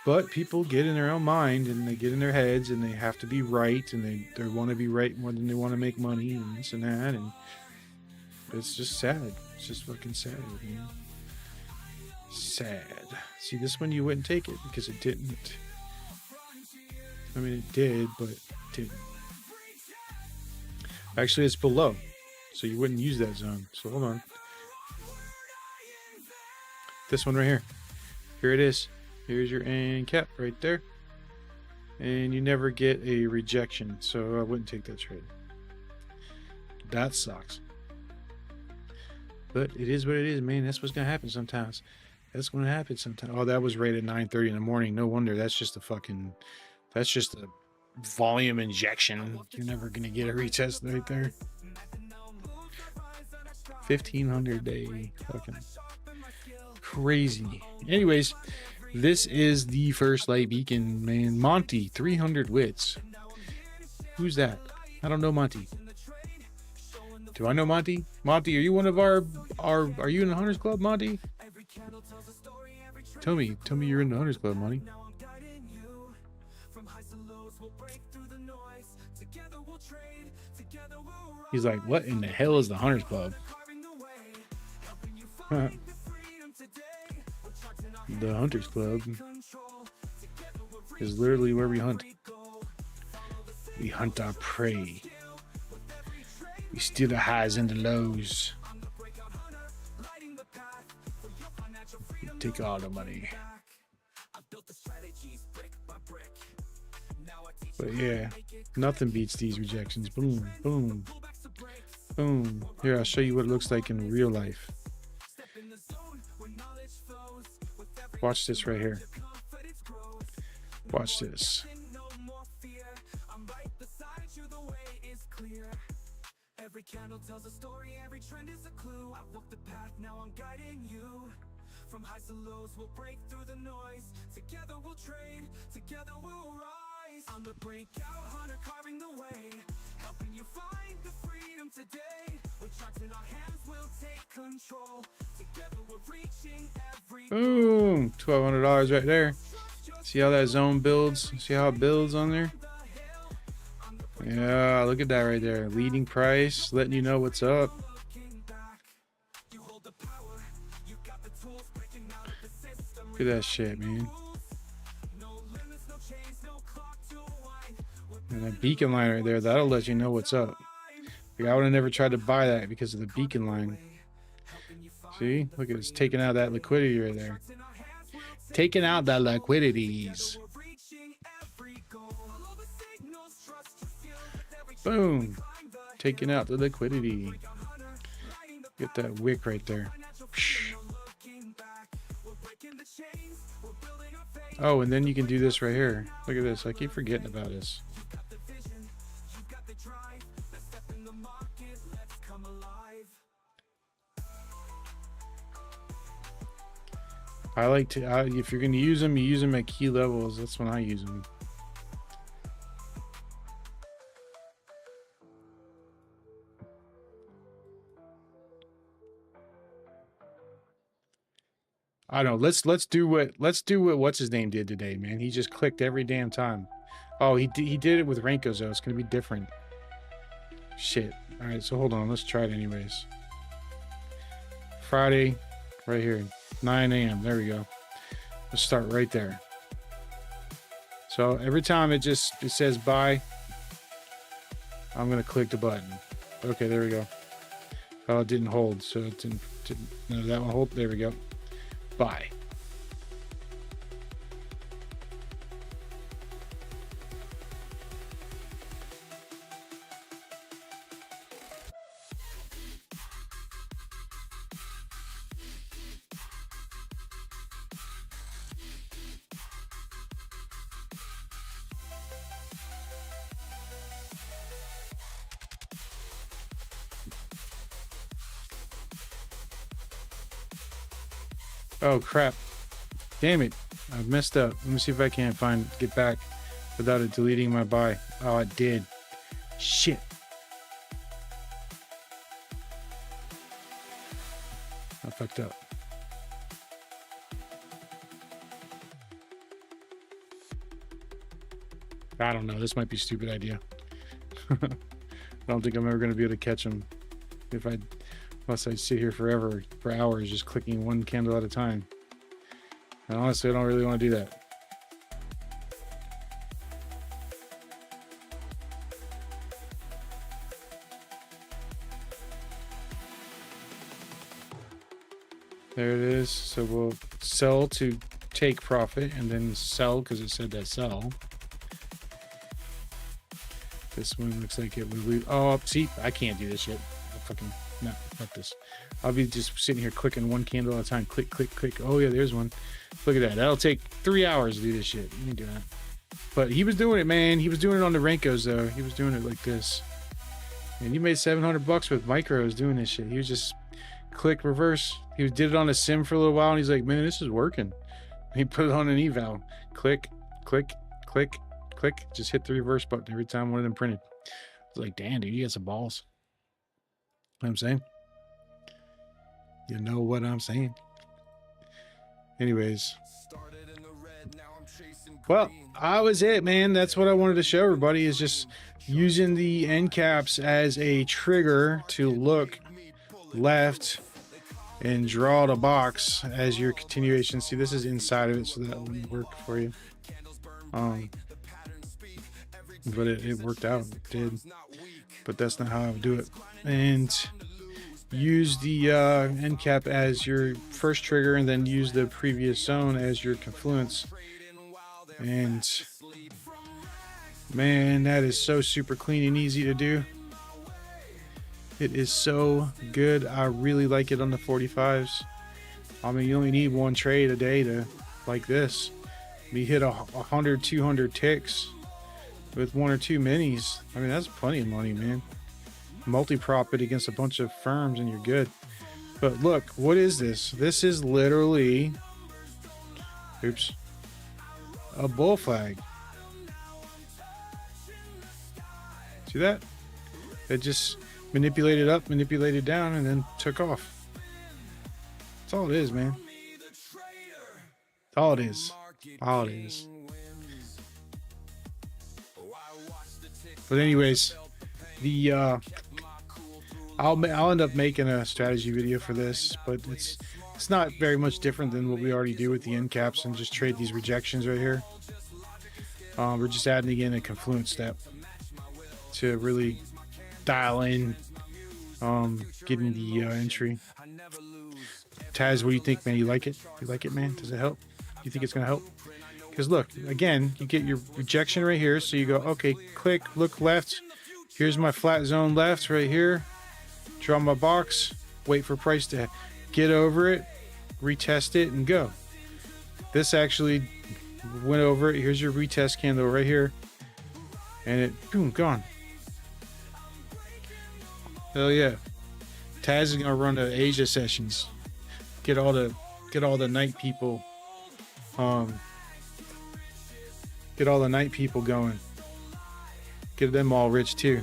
But people get in their own mind, and they get in their heads, and they have to be right, and they want to be right more than they want to make money, and this and that, and it's just sad. It's just fucking sad, man. Sad. See, this one you wouldn't take it because it didn't. I mean, it did, but it didn't. Actually, it's below, so you wouldn't use that zone. So hold on. This one right here. Here it is. Here's your end cap right there. And you never get a rejection, so I wouldn't take that trade. That sucks. But it is what it is, man. That's what's going to happen sometimes. That's going to happen sometimes. Oh, that was right at 9:30 in the morning. No wonder. That's just a volume injection. You're never going to get a retest right there. 1,500 day. Fucking crazy. Anyways, this is the First Light Beacon, man. Monty, 300 wits. Who's that? I don't know Monty. Do I know Monty? Monty, are you one of are you in the Hunters Club, Monty? Tell me you're in the Hunters Club, Monty. He's like, what in the hell is the Hunters Club? The Hunters Club is literally where we hunt. We hunt our prey. We steal the highs and the lows. We take all the money. But yeah, nothing beats these rejections. Boom, boom, boom. Here, I'll show you what it looks like in real life. Watch this right here. Watch this. Every candle tells a story, every trend is a clue. I've walked the path, now I'm guiding you. From highs to lows, we'll break through the noise. Together we'll trade, together we'll rise. On the breakout, hunter carving the way, helping you find the freedom today. With charts in our hands, we'll take control. Together we're reaching every Boom, $1,200 right there. See how that zone builds? See how it builds on there? Yeah, look at that right there. Leading price, letting you know what's up. Look at that shit, man. And that beacon line right there, that'll let you know what's up. Like, I would have never tried to buy that because of the beacon line. See? Look at it, it's taking out that liquidity right there. Taking out the liquidities. Boom. Taking out the liquidity. Get that wick right there. Oh, and then you can do this right here. Look at this. I keep forgetting about this. I like to, if you're going to use them, you use them at key levels. That's when I use them. I don't know. Let's do what what's his name did today, man. He just clicked every damn time. Oh, he did it with Rankos though. It's gonna be different. Shit. All right, so hold on. Let's try it anyways. Friday, right here, 9 a.m. There we go. Let's start right there. So every time it says buy, I'm gonna click the button. Okay, there we go. Oh, it didn't hold, so it didn't no, that one hold. There we go. Buy. Oh crap. Damn it. I've messed up. Let me see if I can get back without it deleting my buy. Oh, it did. Shit. I fucked up. I don't know. This might be a stupid idea. I don't think I'm ever going to be able to catch them unless I sit here for hours just clicking one candle at a time. And honestly, I don't really want to do that. There it is. So we'll sell to take profit and then sell because it said that sell. This one looks like it would leave. Oh, see, I can't do this shit. No, fuck this. I'll be just sitting here clicking one candle at a time. Click, click, click. Oh, yeah, there's one. Look at that. That'll take 3 hours to do this shit. You can do that. But he was doing it, man. He was doing it on the Rankos, though. He was doing it like this. And you made $700 with micros doing this shit. He was just click reverse. He did it on a sim for a little while, and he's like, man, this is working. He put it on an eval. Click, click, click, click. Just hit the reverse button every time one of them printed. I was like, damn, dude, you got some balls. You know what I'm saying? You know what I'm saying? Anyways. Well, that was it, man. That's what I wanted to show everybody, is just using the end caps as a trigger to look left and draw the box as your continuation. See, this is inside of it, so that wouldn't work for you. But it worked out. It did. But that's not how I would do it. And use the end cap as your first trigger, and then use the previous zone as your confluence. And man, that is so super clean and easy to do. It is so good. I really like it on the 45s. I mean, you only need one trade a day to like this. We hit 100, 200 ticks with 1 or 2 minis. I mean, that's plenty of money, man. Multi-prop it against a bunch of firms and you're good. But look, what is this? This is literally, oops, a bull flag. See that? It just manipulated up, manipulated down, and then took off. That's all it is, man. That's all it is. All it is. But anyways, the I'll end up making a strategy video for this, but it's not very much different than what we already do with the end caps and just trade these rejections right here. We're just adding again a confluence step to really dial in getting the entry. Taz, what do you think, man? You like it? You like it, man? Does it help? You think it's gonna help? Because look, again, you get your rejection right here. So you go, okay, click, look left. Here's my flat zone left right here. Draw my box, wait for price to get over it, retest it, and go. This actually went over it. Here's your retest candle right here. And it, boom, gone. Hell yeah. Taz is gonna run the Asia sessions. Get all the night people get all the night people going. Get them all rich too.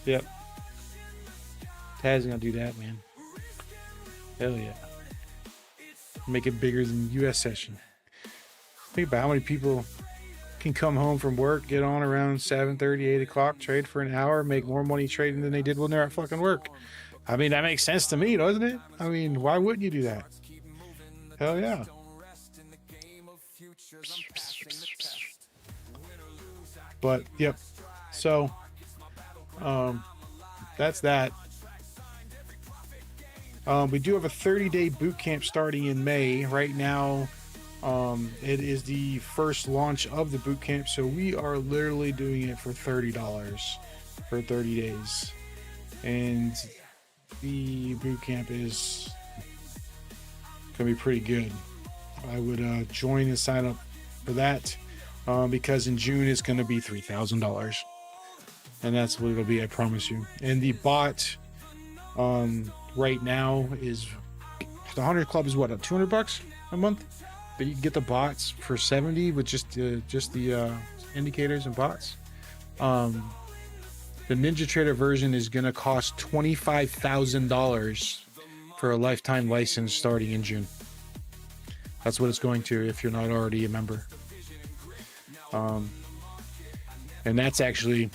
Yep. Taz is gonna do that, man. Hell yeah. Make it bigger than the US session. Think about how many people can come home from work, get on around 7:30, 8 o'clock, trade for an hour, make more money trading than they did when they're at fucking work. I mean, that makes sense to me, doesn't it? I mean, why wouldn't you do that? Hell yeah. But yep. So that's that. We do have a 30-day boot camp starting in May. Right now, it is the first launch of the boot camp, so we are literally doing it for $30 for 30 days. And the boot camp is gonna be pretty good. I would join and sign up for that because in June it's gonna be $3,000, and that's what it'll be, I promise you. And the bot right now is the 100 Club is what, $200 a month, but you can get the bots for 70 with just the indicators and bots. The Ninja Trader version is going to cost $25,000 for a lifetime license starting in June. That's what it's going to if you're not already a member. And that's actually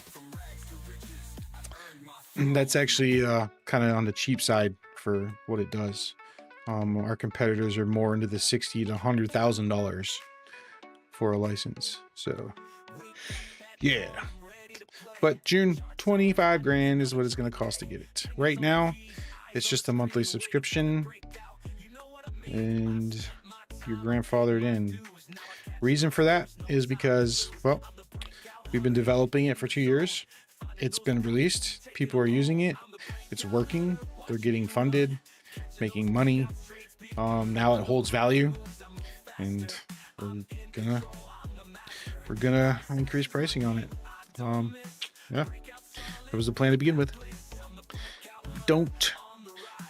kind of on the cheap side for what it does. Our competitors are more into the $60,000 to $100,000 for a license. So yeah. But June, 25 grand is what it's going to cost to get it. Right now, it's just a monthly subscription, and you're grandfathered in. Reason for that is because, well, we've been developing it for 2 years. It's been released. People are using it. It's working. They're getting funded, making money. Now it holds value, and we're gonna increase pricing on it. Yeah, that was the plan to begin with. Don't,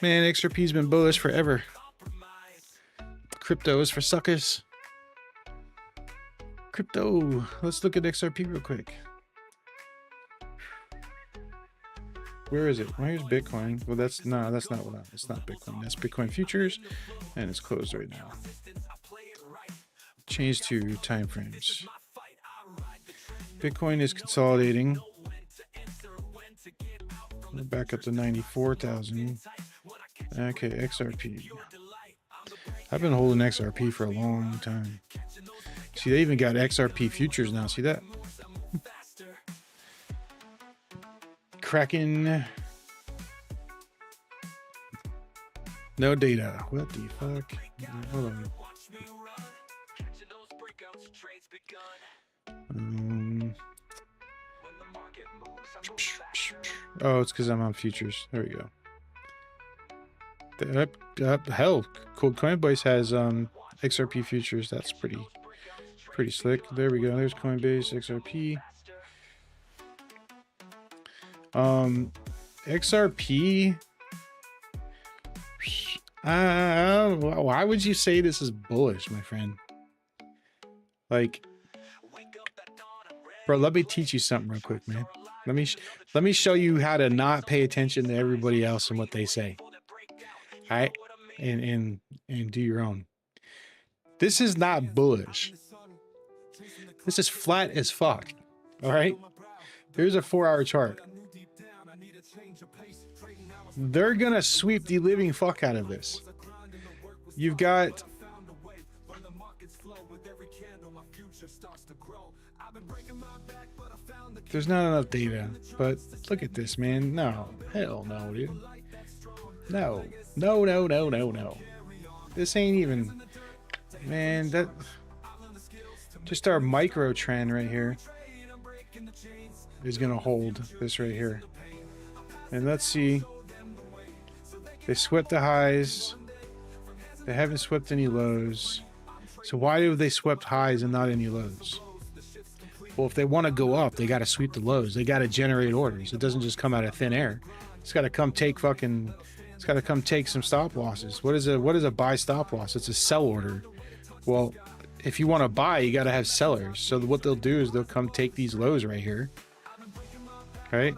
man, XRP's been bullish forever. Crypto is for suckers. Crypto. Let's look at XRP real quick. Where is it? Well, here's Bitcoin. Well, that's not what it's not Bitcoin. That's Bitcoin futures, and it's closed right now. Change to time frames. Bitcoin is consolidating. We're back up to 94,000. Okay, XRP. I've been holding XRP for a long time. See, they even got XRP futures now. See that? Kraken. No data. What the fuck? Hold on. Oh, it's because I'm on futures. There we go. Hell, Coinbase has XRP futures. That's pretty slick. There we go. There's Coinbase XRP. XRP. Why would you say this is bullish, my friend? Like, bro, let me teach you something real quick, man. Let me show you how to not pay attention to everybody else and what they say. All right, and do your own. This is not bullish. This is flat as fuck. All right. Here's a 4-hour chart. They're gonna sweep the living fuck out of this. You've got there's not enough data, but look at this, man. No, hell no, dude. No. This ain't even, man, that just our micro trend right here is gonna hold this right here. And let's see. They swept the highs. They haven't swept any lows. So why do they swept highs and not any lows? Well, if they want to go up, they got to sweep the lows. They got to generate orders. It doesn't just come out of thin air. It's got to come take it's got to come take some stop losses. What is a buy stop loss? It's a sell order. Well, if you want to buy, you got to have sellers. So what they'll do is they'll come take these lows right here, right,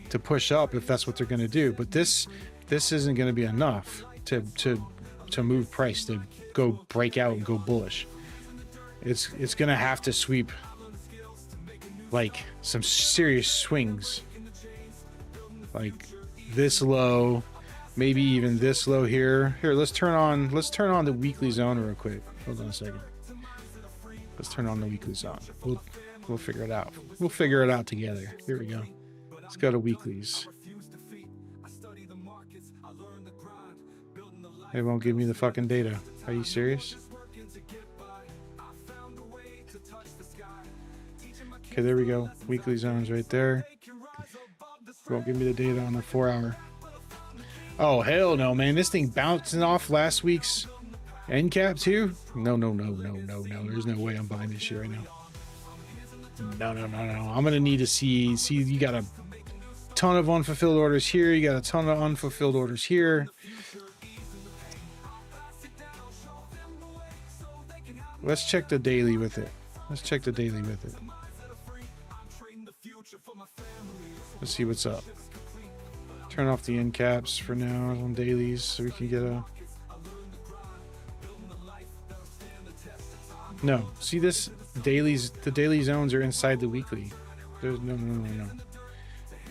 to push up if that's what they're going to do. But this isn't going to be enough to move price to go break out and go bullish. It's going to have to sweep like some serious swings, like this low, maybe even this low here. Here, let's turn on the weekly zone real quick. Hold on a second. Let's turn on the weekly zone. We'll figure it out. We'll figure it out together. Here we go. Let's go to weeklies. It won't give me the fucking data. Are you serious? Okay, there we go. Weekly zones right there. Won't give me the data on the 4-hour. Oh, hell no, man. This thing bouncing off last week's end cap too? No. There's no way I'm buying this shit right now. No. I'm going to need to see you got a ton of unfulfilled orders here. You got a ton of unfulfilled orders here. Let's check the daily with it. Let's see what's up. Turn off the end caps for now on dailies so we can get a... No, see this dailies, the daily zones are inside the weekly. There's no.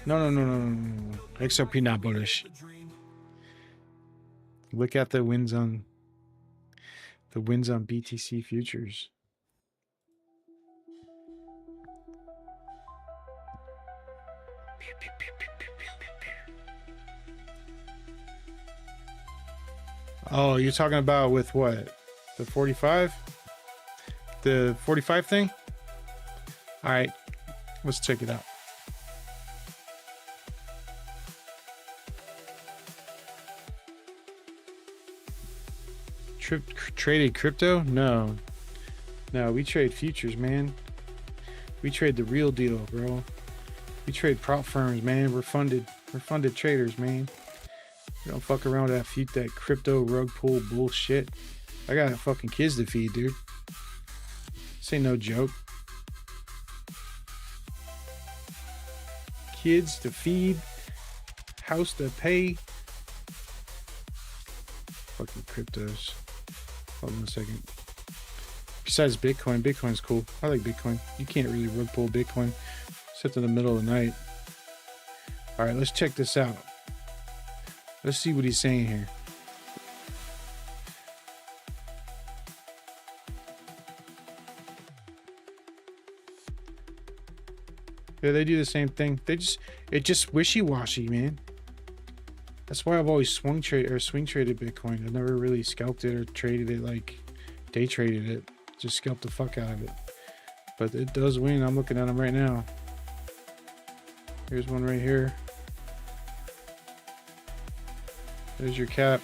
XRP not bullish. Look at the wins on BTC futures. Oh, you're talking about with what? The 45? The 45 thing? All right, let's check it out. Traded crypto? No, we trade futures, man. We trade the real deal, bro. We trade prop firms, man. We're funded traders, man. We don't fuck around with that crypto rug pull bullshit. I got fucking kids to feed, dude. This ain't no joke. Kids to feed, house to pay. Fucking cryptos. Hold on a second. Besides Bitcoin's cool. I like Bitcoin. You can't really rug pull Bitcoin except in the middle of the night. All right, let's check this out. Let's see what he's saying here. Yeah, they do the same thing. It just wishy-washy, man. That's why I've always swing traded Bitcoin. I've never really scalped it or traded it, like day traded it. Just scalped the fuck out of it. But it does win. I'm looking at them right now. Here's one right here. There's your cap.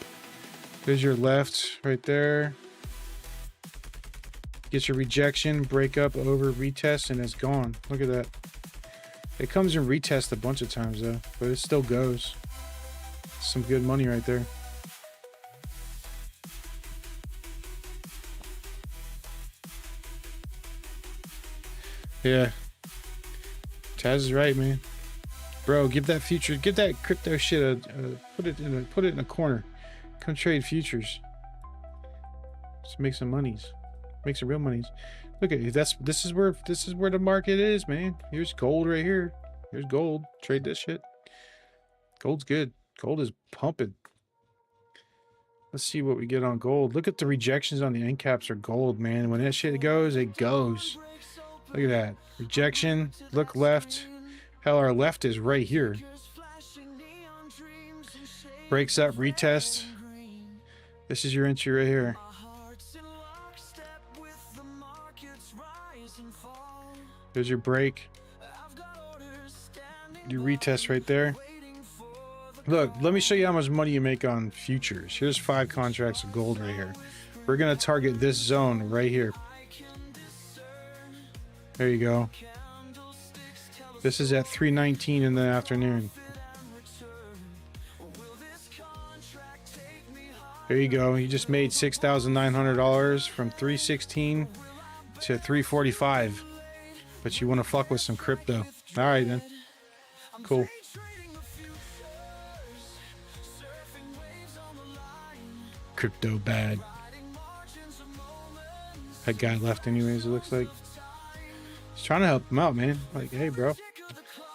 There's your left right there. Get your rejection, break up, over, retest, and it's gone. Look at that. It comes in retest a bunch of times though, but it still goes. Some good money right there. Yeah. Taz is right, man. Bro, give that future, give that crypto shit put it in a corner. Come trade futures. Just make some monies. Make some real monies. Look at this is where the market is, man. Here's gold right here. Here's gold. Trade this shit. Gold's good. Gold is pumping. Let's see what we get on gold. Look at the rejections on the end caps are gold, man. When that shit goes, it goes. Look at that. Rejection. Look left. Hell, our left is right here. Breaks up, retest. This is your entry right here. There's your break. Your retest right there. Look, let me show you how much money you make on futures. Here's 5 contracts of gold right here. We're going to target this zone right here. There you go. This is at 3:19 in the afternoon. There you go. You just made $6,900 from 3:16 to 3:45. But you want to fuck with some crypto. All right, then. Cool. Crypto bad. That guy left anyways, it looks like. Just trying to help him out, man. Like, hey, bro.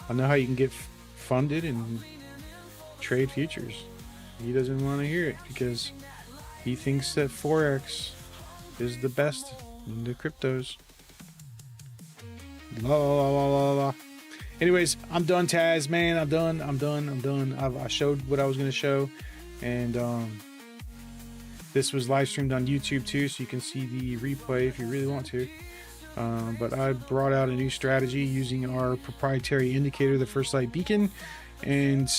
I know how you can get funded and trade futures. He doesn't want to hear it because he thinks that Forex is the best in the cryptos. La, la, la, la, la. Anyways, I'm done, Taz, man. I'm done. I showed what I was going to show. And this was live streamed on YouTube too, so you can see the replay if you really want to. But I brought out a new strategy using our proprietary indicator, the First Light Beacon, and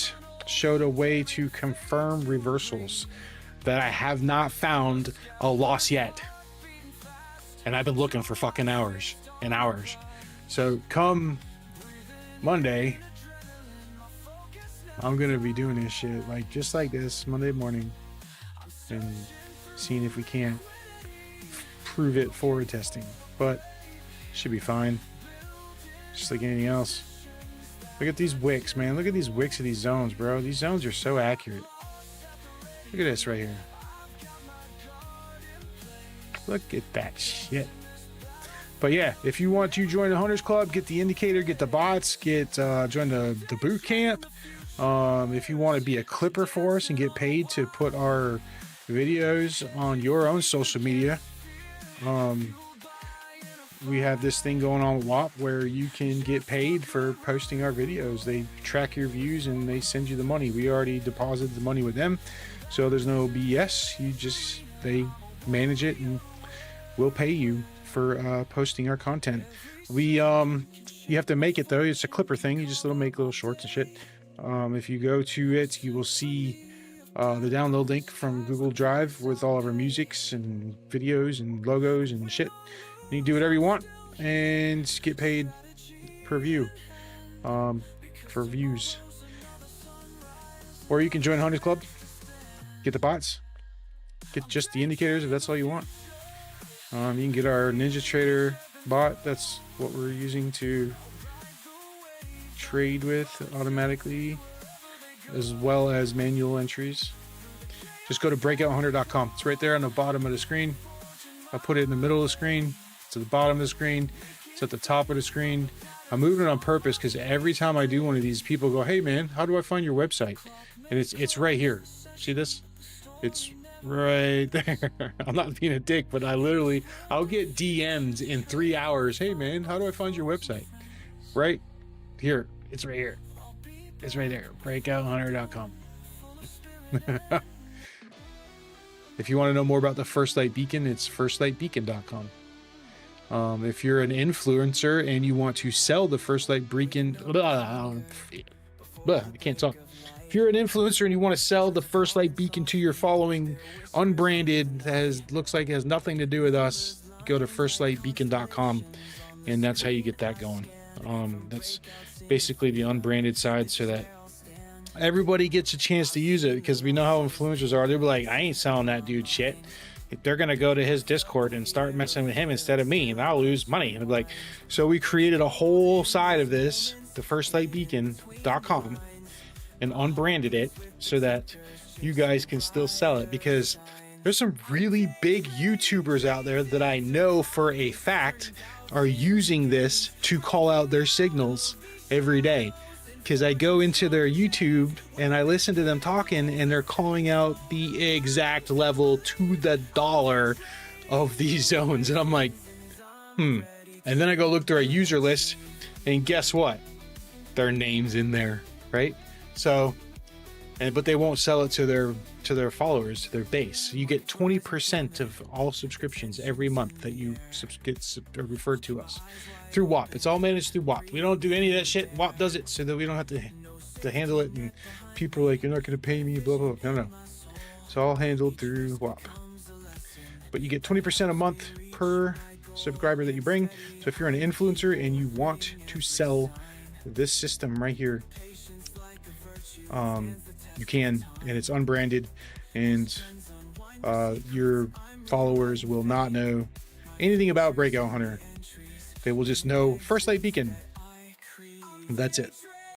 showed a way to confirm reversals that I have not found a loss yet. And I've been looking for fucking hours and hours. So come Monday, I'm gonna be doing this shit like just like this Monday morning and seeing if we can't prove it forward testing, but should be fine, just like anything else. Look at these wicks, man. Look at these wicks of these zones, bro. These zones are so accurate. Look at this right here. Look at that shit. But yeah, if you want to join the Hunters Club, get the indicator, get the bots, get join the boot camp. If you want to be a clipper for us and get paid to put our videos on your own social media, we have this thing going on with WAP where you can get paid for posting our videos. They track your views and they send you the money. We already deposited the money with them, so there's no BS. They manage it and we'll pay you for posting our content. You have to make it though. It's a clipper thing. You just make little shorts and shit. If you go to it, you will see the download link from Google Drive with all of our musics and videos and logos and shit. You can do whatever you want and get paid per view, for views. Or you can join Hunters Club, get the bots, get just the indicators if that's all you want. You can get our Ninja Trader bot. That's what we're using to trade with automatically, as well as manual entries. Just go to breakouthunter.com. It's right there on the bottom of the screen. I put it in the middle of the screen. It's at the bottom of the screen. It's at the top of the screen. I'm moving it on purpose because every time I do one of these, people go, "Hey man, how do I find your website?" And it's right here. See this? It's right there. I'm not being a dick, but I'll get DMs in 3 hours. "Hey man, how do I find your website?" Right here. It's right here. It's right there. Breakouthunter.com. If you want to know more about the First Light Beacon, it's firstlightbeacon.com. If you're an influencer and you want to sell the First Light Beacon, I can't talk. If you're an influencer and you want to sell the First Light Beacon to your following, unbranded, looks like it has nothing to do with us, go to firstlightbeacon.com, and that's how you get that going. That's basically the unbranded side, so that everybody gets a chance to use it, because we know how influencers are. They'll be like, I ain't selling that dude shit. They're going to go to his Discord and start messing with him instead of me, and I'll lose money. And I'm like, so we created a whole side of this, the firstlightbeacon.com, and unbranded it so that you guys can still sell it, because there's some really big YouTubers out there that I know for a fact are using this to call out their signals every day. Because I go into their YouTube and I listen to them talking, and they're calling out the exact level to the dollar of these zones. And I'm like, And then I go look through a user list, and guess what? Their name's in there, right? So, but they won't sell it to their followers, to their base. You get 20% of all subscriptions every month that you get referred to us through WAP. It's all managed through WAP. We don't do any of that shit. WAP does it so that we don't have to handle it. And people are like, you're not going to pay me, blah, blah, blah. No. It's all handled through WAP. But you get 20% a month per subscriber that you bring. So if you're an influencer and you want to sell this system right here, you can, and it's unbranded, and your followers will not know anything about Breakout Hunter. They will just know First Light Beacon. That's it.